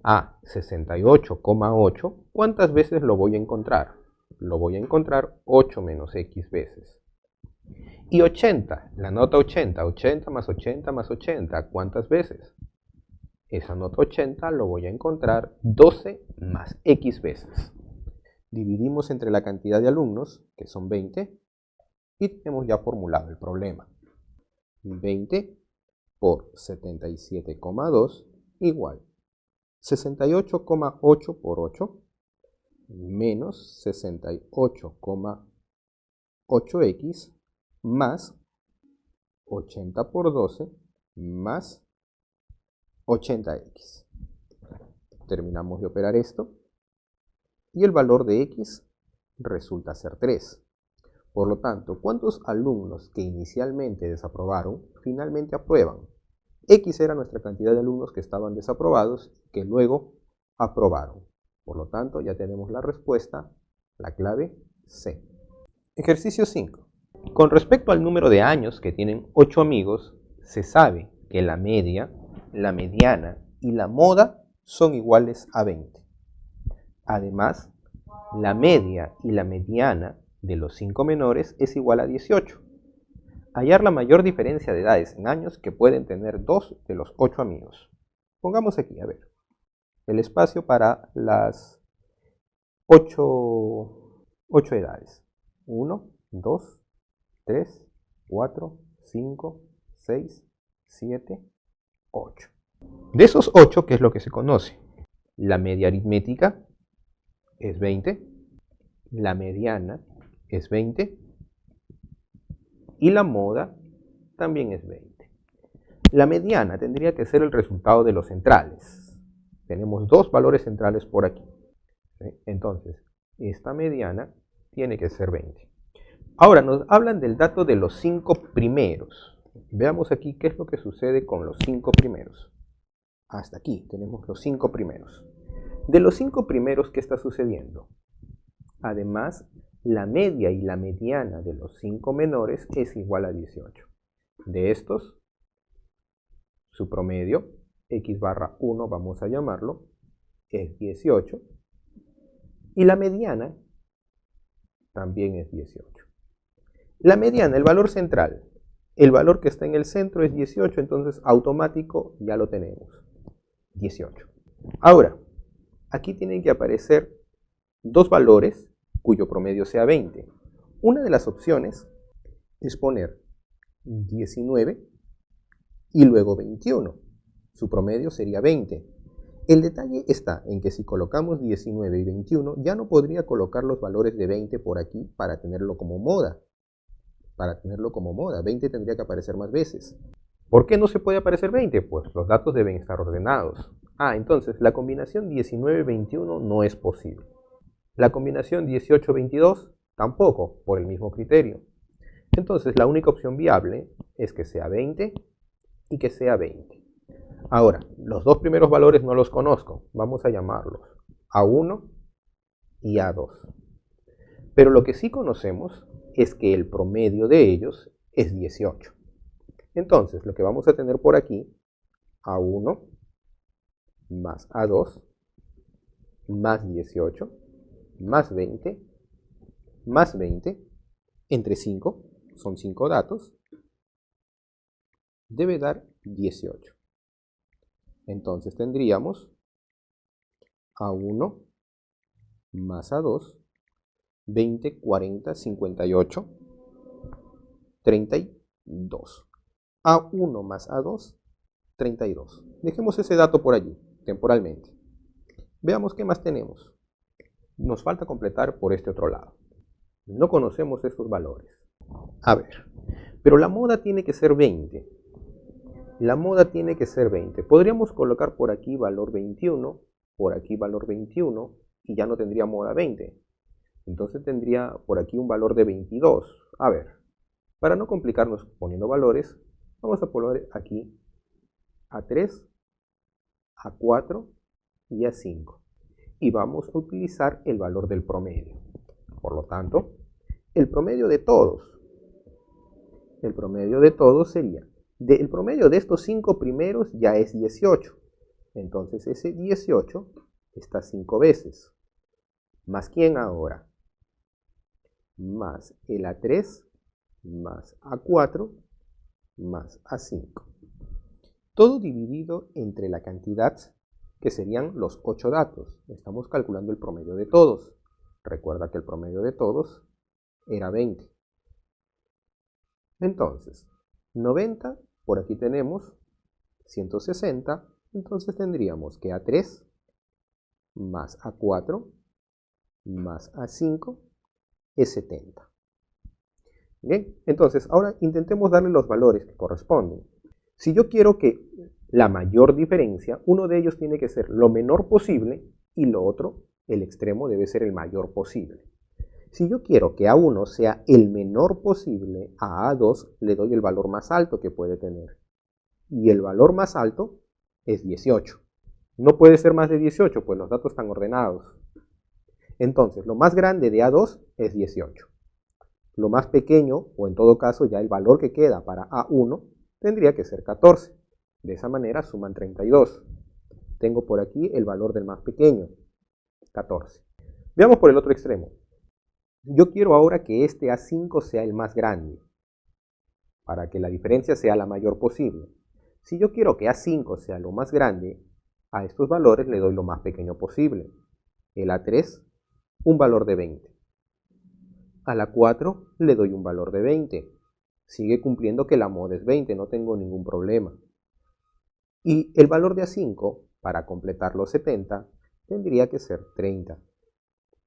A: A 68,8, ¿cuántas veces lo voy a encontrar? Lo voy a encontrar 8 menos x veces. Y 80, la nota 80, 80 más 80 más 80, ¿cuántas veces? Esa nota 80 lo voy a encontrar 12 más x veces. Dividimos entre la cantidad de alumnos, que son 20, y tenemos ya formulado el problema. 20 por 77,2 igual 68,8 por 8 menos 68,8x más 80 por 12 más 80x. Terminamos de operar esto y el valor de x resulta ser 3. Por lo tanto, ¿cuántos alumnos que inicialmente desaprobaron finalmente aprueban? X era nuestra cantidad de alumnos que estaban desaprobados que luego aprobaron. Por lo tanto, ya tenemos la respuesta, la clave C. Ejercicio 5. Con respecto al número de años que tienen 8 amigos, se sabe que la media, la mediana y la moda son iguales a 20. Además, la media y la mediana de los 5 menores es igual a 18. Hallar la mayor diferencia de edades en años que pueden tener 2 de los 8 amigos. Pongamos aquí, a ver, el espacio para las 8 edades. 1, 2, 3, 4, 5, 6, 7, 8. De esos 8, ¿qué es lo que se conoce? La media aritmética es 20, la mediana es 20 y la moda también es 20. La mediana tendría que ser el resultado de los centrales. Tenemos dos valores centrales por aquí. Entonces, esta mediana tiene que ser 20. Ahora nos hablan del dato de los 5 primeros. Veamos aquí qué es lo que sucede con los 5 primeros. Hasta aquí tenemos los 5 primeros. De los 5 primeros, ¿qué está sucediendo? Además, la media y la mediana de los 5 menores es igual a 18. De estos, su promedio, x barra 1 vamos a llamarlo, es 18. Y la mediana también es 18. La mediana, el valor central, el valor que está en el centro es 18, entonces automático ya lo tenemos, 18. Ahora, aquí tienen que aparecer dos valores cuyo promedio sea 20. Una de las opciones es poner 19 y luego 21. Su promedio sería 20. El detalle está en que si colocamos 19 y 21, ya no podría colocar los valores de 20 por aquí para tenerlo como moda. 20 tendría que aparecer más veces. ¿Por qué no se puede aparecer 20? Pues los datos deben estar ordenados. Entonces la combinación 19-21 no es posible. La combinación 18-22 tampoco, por el mismo criterio. Entonces la única opción viable es que sea 20 y que sea 20. Ahora, los dos primeros valores no los conozco. Vamos a llamarlos A1 y A2. Pero lo que sí conocemos es que el promedio de ellos es 18. Entonces, lo que vamos a tener por aquí, A1 más A2 más 18 más 20 más 20 entre 5, son 5 datos, debe dar 18. Entonces tendríamos A1 más A2, 20, 40, 58, 32. A1 más A2, 32. Dejemos ese dato por allí, temporalmente. Veamos qué más tenemos. Nos falta completar por este otro lado. No conocemos estos valores. A ver, pero la moda tiene que ser 20. La moda tiene que ser 20. Podríamos colocar por aquí valor 21, por aquí valor 21, y ya no tendría moda 20. Entonces tendría por aquí un valor de 22. A ver, para no complicarnos poniendo valores, vamos a poner aquí A3, A4 y A5. Y vamos a utilizar el valor del promedio. Por lo tanto, el promedio de todos sería, el promedio de estos 5 primeros ya es 18. Entonces ese 18 está 5 veces. ¿Más quién ahora? Más el A3, más A4, más A5. Todo dividido entre la cantidad que serían los 8 datos. Estamos calculando el promedio de todos. Recuerda que el promedio de todos era 20. Entonces, 90, por aquí tenemos 160, entonces tendríamos que A3 más A4 más A5 es 70. Bien, entonces ahora intentemos darle los valores que corresponden. Si yo quiero que la mayor diferencia, uno de ellos tiene que ser lo menor posible y lo otro, el extremo, debe ser el mayor posible. Si yo quiero que A1 sea el menor posible, a A2 le doy el valor más alto que puede tener. Y el valor más alto es 18. No puede ser más de 18, pues los datos están ordenados. Entonces, lo más grande de A2 es 18. Lo más pequeño, o en todo caso ya el valor que queda para A1, tendría que ser 14. De esa manera suman 32. Tengo por aquí el valor del más pequeño, 14. Veamos por el otro extremo. Yo quiero ahora que este A5 sea el más grande, para que la diferencia sea la mayor posible. Si yo quiero que A5 sea lo más grande, a estos valores le doy lo más pequeño posible. El A3, un valor de 20. A la 4 le doy un valor de 20. Sigue cumpliendo que la moda es 20, no tengo ningún problema. Y el valor de A5, para completar los 70, tendría que ser 30.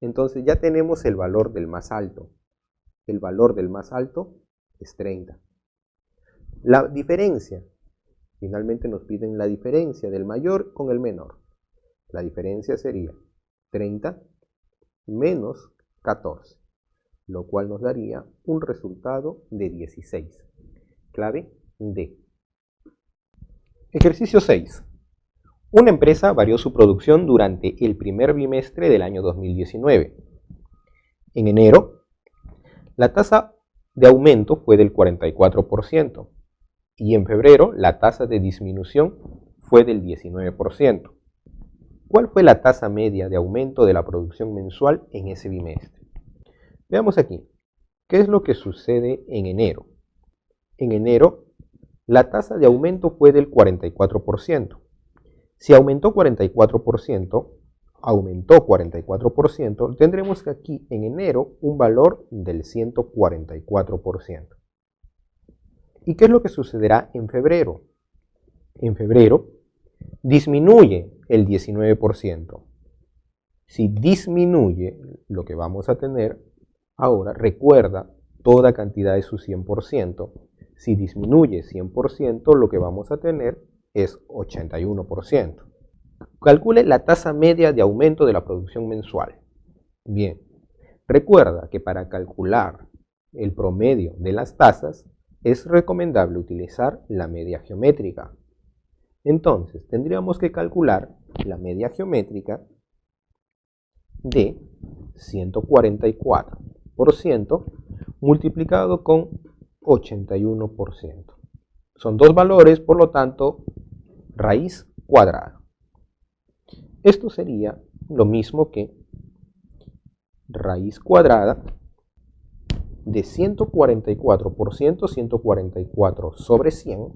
A: Entonces ya tenemos el valor del más alto. El valor del más alto es 30. La diferencia. Finalmente nos piden la diferencia del mayor con el menor. La diferencia sería 30 menos 14, lo cual nos daría un resultado de 16. Clave D. Ejercicio 6. Una empresa varió su producción durante el primer bimestre del año 2019. En enero, la tasa de aumento fue del 44% y en febrero la tasa de disminución fue del 19%. ¿Cuál fue la tasa media de aumento de la producción mensual en ese bimestre? Veamos aquí, ¿qué es lo que sucede en enero? En enero, la tasa de aumento fue del 44%. Si aumentó 44%, tendremos aquí en enero un valor del 144%. ¿Y qué es lo que sucederá en febrero? En febrero disminuye el 19%. Si disminuye, lo que vamos a tener ahora, recuerda, toda cantidad es su 100%. Si disminuye 100%, lo que vamos a tener es 81%. Calcule la tasa media de aumento de la producción mensual. Bien, recuerda que para calcular el promedio de las tasas es recomendable utilizar la media geométrica. Entonces, tendríamos que calcular la media geométrica de 144% multiplicado con 81%. Son dos valores, por lo tanto, raíz cuadrada. Esto sería lo mismo que raíz cuadrada de 144%, 144 sobre 100,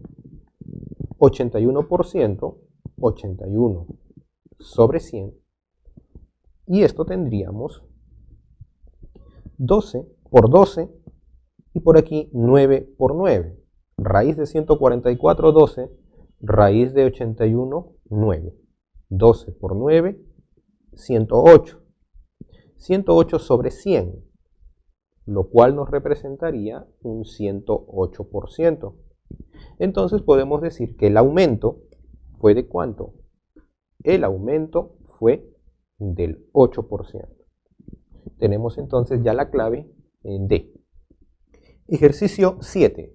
A: 81%, 81 sobre 100, y esto tendríamos 12 por 12, y por aquí 9 por 9. Raíz de 144, 12, raíz de 81, 9. 12 por 9, 108. 108 sobre 100, lo cual nos representaría un 108%. Entonces podemos decir que el aumento fue ¿de cuánto? El aumento fue del 8%. Tenemos entonces ya la clave en D. Ejercicio 7.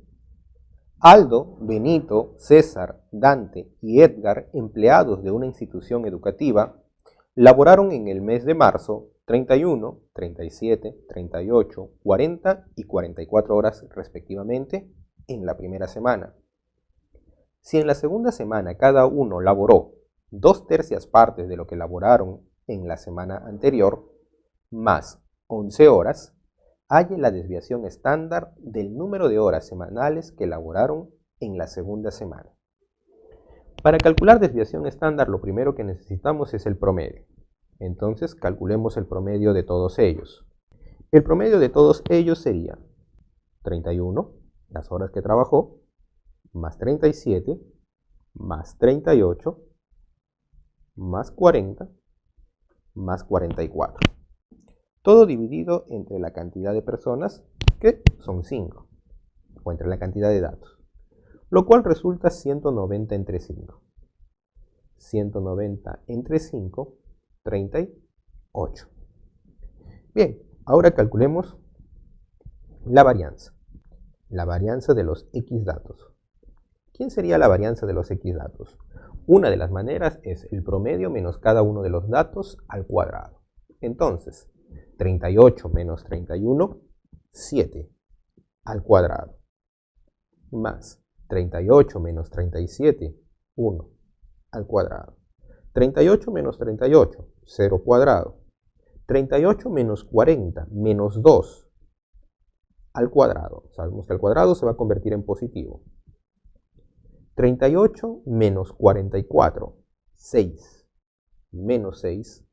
A: Aldo, Benito, César, Dante y Edgar, empleados de una institución educativa, laboraron en el mes de marzo 31, 37, 38, 40 y 44 horas respectivamente en la primera semana. Si en la segunda semana cada uno laboró 2/3 partes de lo que laboraron en la semana anterior, más 11 horas, halle la desviación estándar del número de horas semanales que laboraron en la segunda semana. Para calcular desviación estándar, lo primero que necesitamos es el promedio. Entonces, calculemos el promedio de todos ellos. El promedio de todos ellos sería 31, las horas que trabajó, más 37, más 38, más 40, más 44. Todo dividido entre la cantidad de personas, que son 5, o entre la cantidad de datos, lo cual resulta 190 entre 5. 190 entre 5, 38. Bien, ahora calculemos la varianza. La varianza de los X datos. ¿Quién sería la varianza de los X datos? Una de las maneras es el promedio menos cada uno de los datos al cuadrado. Entonces, 38 menos 31, 7 al cuadrado. Más 38 menos 37, 1 al cuadrado. 38 menos 38, 0 cuadrado. 38 menos 40 menos 2 al cuadrado. Sabemos que el cuadrado se va a convertir en positivo. 38 menos 44, 6 menos 6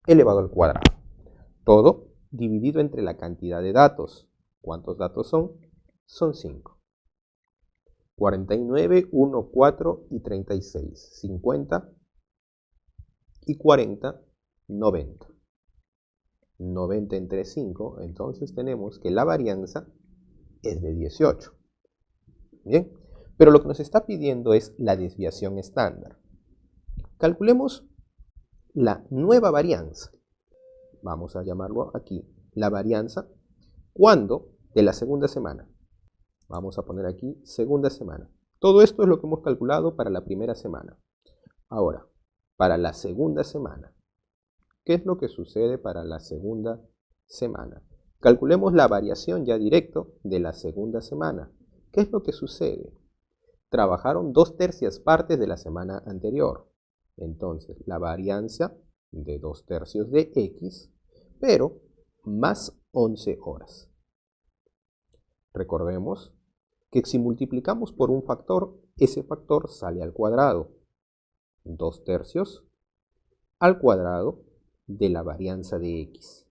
A: elevado al cuadrado. Todo dividido entre la cantidad de datos. ¿Cuántos datos son? Son 5. 49, 1, 4 y 36. 50 y 40, 90. 90 entre 5, entonces tenemos que la varianza es de 18. Bien, pero lo que nos está pidiendo es la desviación estándar. Calculemos la nueva varianza. Vamos a llamarlo aquí la varianza. ¿Cuándo? De la segunda semana. Vamos a poner aquí segunda semana. Todo esto es lo que hemos calculado para la primera semana. Ahora, para la segunda semana. ¿Qué es lo que sucede para la segunda semana? Calculemos la variación ya directo de la segunda semana. ¿Qué es lo que sucede? Trabajaron 2/3 partes de la semana anterior. Entonces, la varianza de 2/3 de X, pero más 11 horas. Recordemos que si multiplicamos por un factor, ese factor sale al cuadrado. 2/3 al cuadrado de la varianza de X.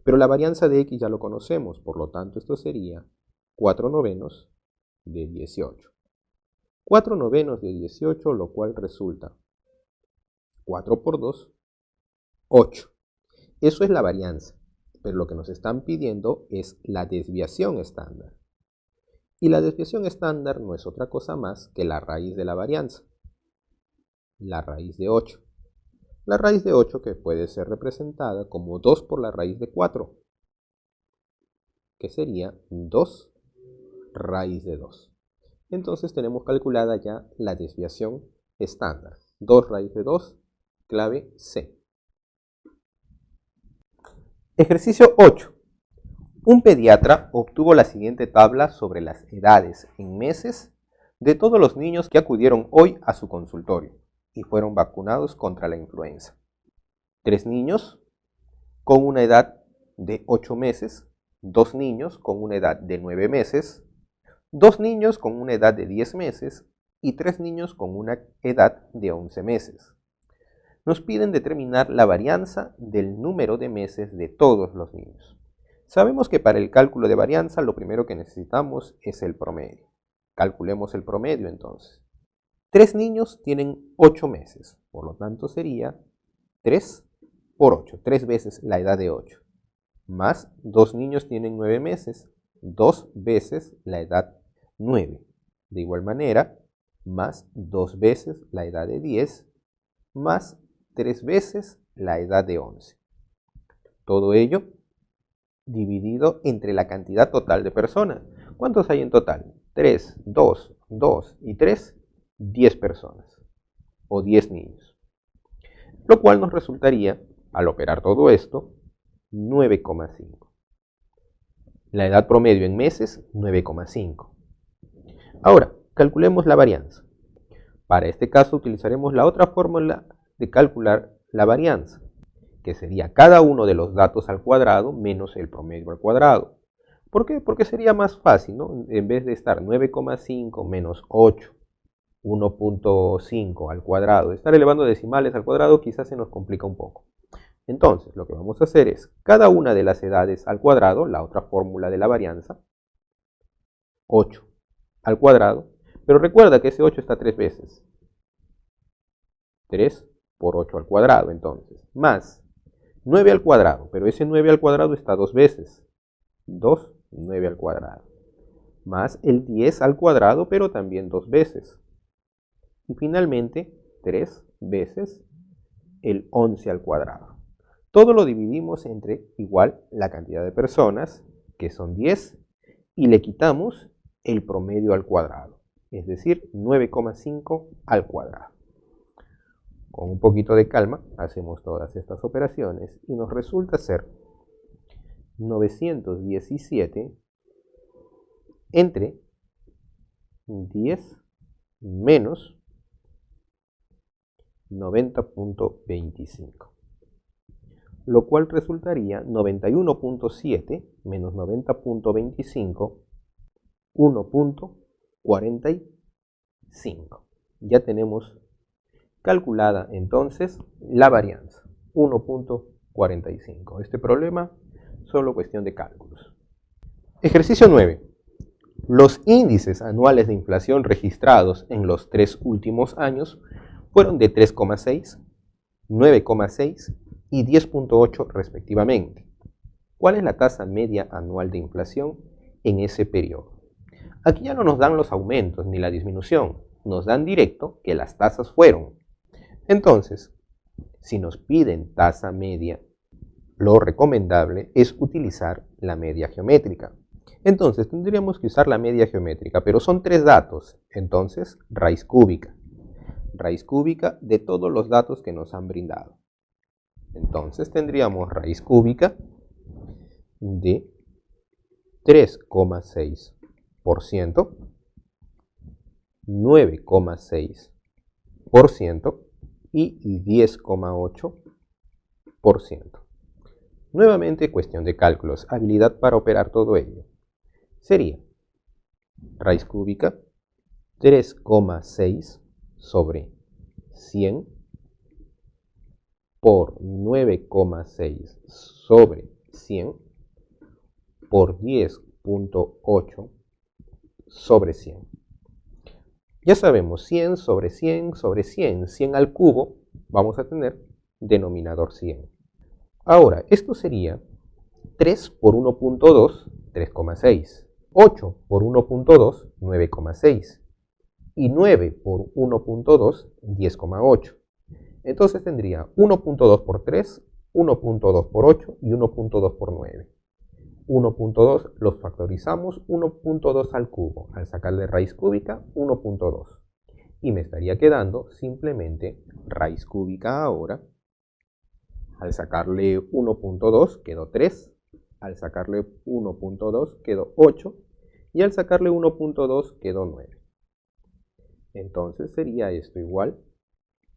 A: Pero la varianza de X ya lo conocemos, por lo tanto esto sería 4/9 de 18. 4/9 de 18, lo cual resulta 4 por 2, 8. Eso es la varianza, pero lo que nos están pidiendo es la desviación estándar. Y la desviación estándar no es otra cosa más que la raíz de la varianza, la raíz de 8. La raíz de 8 que puede ser representada como 2 por la raíz de 4, que sería 2 raíz de 2. Entonces tenemos calculada ya la desviación estándar. 2 raíz de 2, clave C. Ejercicio 8. Un pediatra obtuvo la siguiente tabla sobre las edades en meses de todos los niños que acudieron hoy a su consultorio y fueron vacunados contra la influenza. 3 niños con una edad de 8 meses, 2 niños con una edad de 9 meses, 2 niños con una edad de 10 meses y 3 niños con una edad de 11 meses. Nos piden determinar la varianza del número de meses de todos los niños. Sabemos que para el cálculo de varianza lo primero que necesitamos es el promedio. Calculemos el promedio entonces. 3 niños tienen 8 meses, por lo tanto sería 3 por 8, 3 veces la edad de 8. Más 2 niños tienen 9 meses, 2 veces la edad 9. De igual manera, más 2 veces la edad de 10, más 3 veces la edad de 11. Todo ello dividido entre la cantidad total de personas. ¿Cuántos hay en total? 3, 2, 2 y 3, 10 personas o 10 niños. Lo cual nos resultaría, al operar todo esto, 9,5. La edad promedio en meses, 9,5. Ahora, calculemos la varianza. Para este caso utilizaremos la otra fórmula de calcular la varianza, que sería cada uno de los datos al cuadrado menos el promedio al cuadrado. ¿Por qué? Porque sería más fácil, ¿no? En vez de estar 9,5 menos 8, 1.5 al cuadrado, estar elevando decimales al cuadrado quizás se nos complica un poco. Entonces, lo que vamos a hacer es cada una de las edades al cuadrado, la otra fórmula de la varianza, 8 al cuadrado, pero recuerda que ese 8 está 3 veces. 3 por 8 al cuadrado, entonces, más 9 al cuadrado, pero ese 9 al cuadrado está 2 veces. 2, 9 al cuadrado. Más el 10 al cuadrado, pero también 2 veces. Y finalmente, 3 veces el 11 al cuadrado. Todo lo dividimos entre igual la cantidad de personas, que son 10, y le quitamos el promedio al cuadrado, es decir, 9,5 al cuadrado. Con un poquito de calma hacemos todas estas operaciones y nos resulta ser 917 entre 10 menos 90.25, lo cual resultaría 91.7 menos 90.25, 1.45. Ya tenemos calculada entonces la varianza, 1.45. Este problema, solo cuestión de cálculos. Ejercicio 9. Los índices anuales de inflación registrados en los 3 últimos años fueron de 3,6, 9,6 y 10,8 respectivamente. ¿Cuál es la tasa media anual de inflación en ese periodo? Aquí ya no nos dan los aumentos ni la disminución, nos dan directo que las tasas fueron. Entonces, si nos piden tasa media, lo recomendable es utilizar la media geométrica. Entonces tendríamos que usar la media geométrica, pero son 3 datos, entonces raíz cúbica. Raíz cúbica de todos los datos que nos han brindado. Entonces tendríamos raíz cúbica de 3,6%, 9,6% y 10,8%. Nuevamente cuestión de cálculos, habilidad para operar todo ello. Sería raíz cúbica 3,6 sobre 100 por 9,6 sobre 100 por 10,8 sobre 100. Ya sabemos, 100 sobre 100 sobre 100, 100 al cubo, vamos a tener denominador 100. Ahora, esto sería 3 por 1.2, 3,6. 8 por 1.2, 9,6. Y 9 por 1.2, 10,8. Entonces tendría 1.2 por 3, 1.2 por 8 y 1.2 por 9. 1.2 los factorizamos, 1.2 al cubo. Al sacarle raíz cúbica, 1.2. Y me estaría quedando simplemente raíz cúbica ahora. Al sacarle 1.2 quedó 3. Al sacarle 1.2 quedó 8. Y al sacarle 1.2 quedó 9. Entonces sería esto igual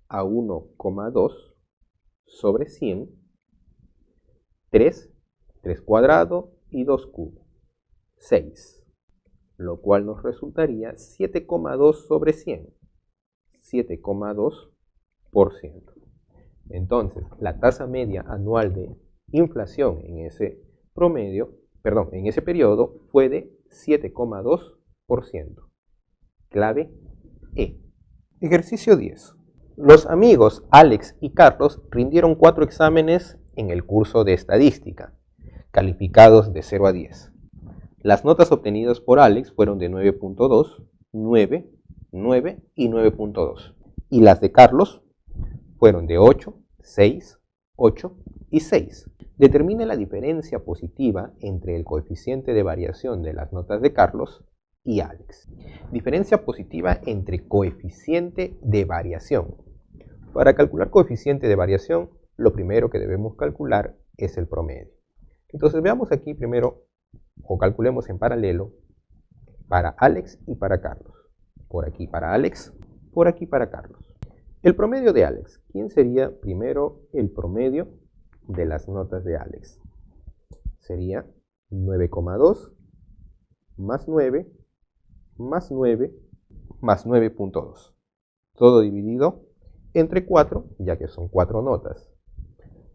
A: a 1,2 sobre 100, 3, 3 cuadrado y 2 cubo, 6, lo cual nos resultaría 7,2 sobre 100, 7,2%. Entonces, la tasa media anual de inflación en ese en ese periodo fue de 7,2%. Clave E. Ejercicio 10. Los amigos Alex y Carlos rindieron 4 exámenes en el curso de estadística, calificados de 0 a 10. Las notas obtenidas por Alex fueron de 9.2, 9, 9 y 9.2. Y las de Carlos fueron de 8, 6, 8 y 6. Determine la diferencia positiva entre el coeficiente de variación de las notas de Carlos y Alex. Diferencia positiva entre coeficiente de variación. Para calcular coeficiente de variación, lo primero que debemos calcular es el promedio. Entonces veamos aquí primero, o calculemos en paralelo, para Alex y para Carlos. Por aquí para Alex, por aquí para Carlos. El promedio de Alex. ¿Quién sería primero el promedio de las notas de Alex? Sería 9,2 más 9 más 9 más 9.2. Todo dividido entre 4, ya que son 4 notas.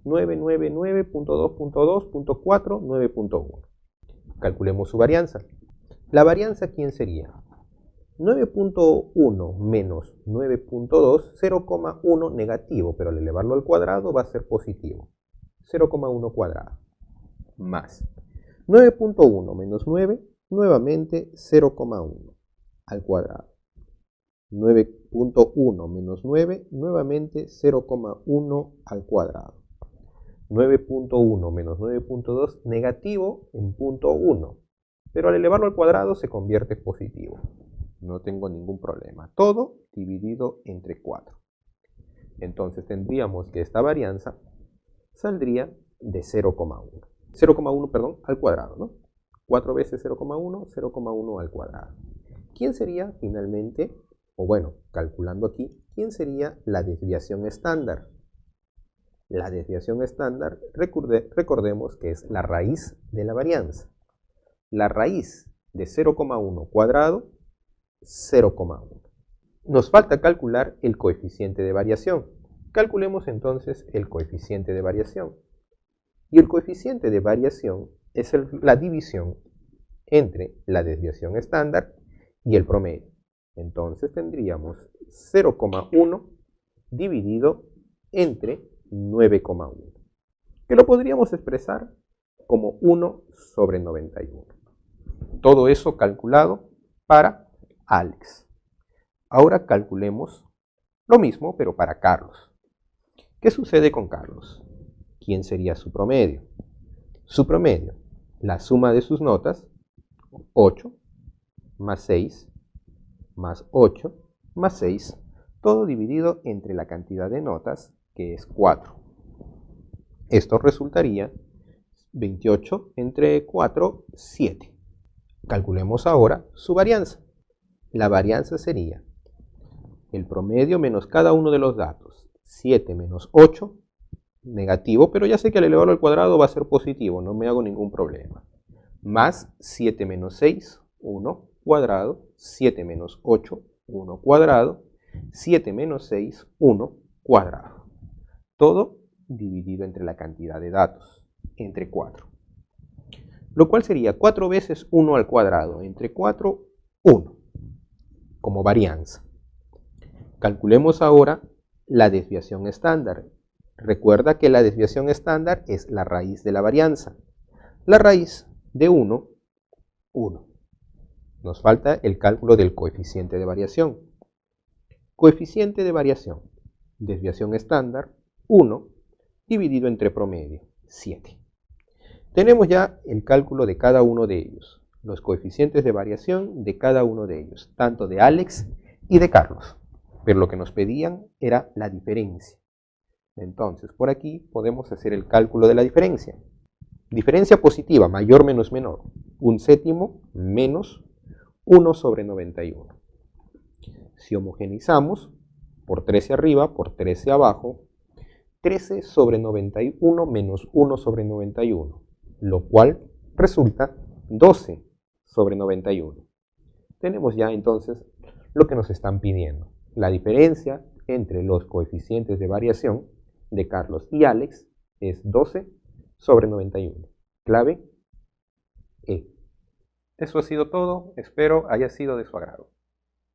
A: 999.2.2.4, 9.1. Calculemos su varianza. La varianza, ¿quién sería? 9.1 menos 9.2, 0,1 negativo, pero al elevarlo al cuadrado va a ser positivo. 0,1 cuadrado. Más 9.1 menos 9, nuevamente 0,1 al cuadrado. 9.1 menos 9, nuevamente 0,1 al cuadrado. 9.1 menos 9.2, negativo en punto 1. Pero al elevarlo al cuadrado se convierte en positivo. No tengo ningún problema. Todo dividido entre 4. Entonces tendríamos que esta varianza saldría de 0,1. 0,1, perdón, al cuadrado, ¿no? 4 veces 0,1, 0,1 al cuadrado. ¿Quién sería finalmente, o bueno, calculando aquí, quién sería la desviación estándar? La desviación estándar, recordemos que es la raíz de la varianza. La raíz de 0,1 cuadrado, 0,1. Nos falta calcular el coeficiente de variación. Calculemos entonces el coeficiente de variación. Y el coeficiente de variación es la división entre la desviación estándar y el promedio. Entonces tendríamos 0,1 dividido entre 9,1, que lo podríamos expresar como 1 sobre 91. Todo eso calculado para Alex. Ahora calculemos lo mismo, pero para Carlos. ¿Qué sucede con Carlos? ¿Quién sería su promedio? Su promedio, la suma de sus notas, 8 más 6 más 8 más 6, todo dividido entre la cantidad de notas, que es 4. Esto resultaría 28 entre 4, 7. Calculemos ahora su varianza. La varianza sería el promedio menos cada uno de los datos. 7 menos 8, negativo, pero ya sé que al elevarlo al cuadrado va a ser positivo, no me hago ningún problema. Más 7 menos 6, 1 cuadrado, 7 menos 8, 1 cuadrado, 7 menos 6, 1 cuadrado. Todo dividido entre la cantidad de datos, entre 4. Lo cual sería 4 veces 1 al cuadrado, entre 4, 1, como varianza. Calculemos ahora la desviación estándar. Recuerda que la desviación estándar es la raíz de la varianza. La raíz de 1, 1. Nos falta el cálculo del coeficiente de variación. Coeficiente de variación. Desviación estándar, 1, dividido entre promedio, 7. Tenemos ya el cálculo de cada uno de ellos. Los coeficientes de variación de cada uno de ellos, tanto de Alex y de Carlos. Pero lo que nos pedían era la diferencia. Entonces, por aquí podemos hacer el cálculo de la diferencia. Diferencia positiva, mayor menos menor. 1/7 menos 1 sobre 91. Si homogenizamos, por 13 arriba, por 13 abajo, 13 sobre 91 menos 1 sobre 91, lo cual resulta 12 sobre 91. Tenemos ya entonces lo que nos están pidiendo. La diferencia entre los coeficientes de variación de Carlos y Alex es 12 sobre 91. Clave E. Eso ha sido todo, espero haya sido de su agrado.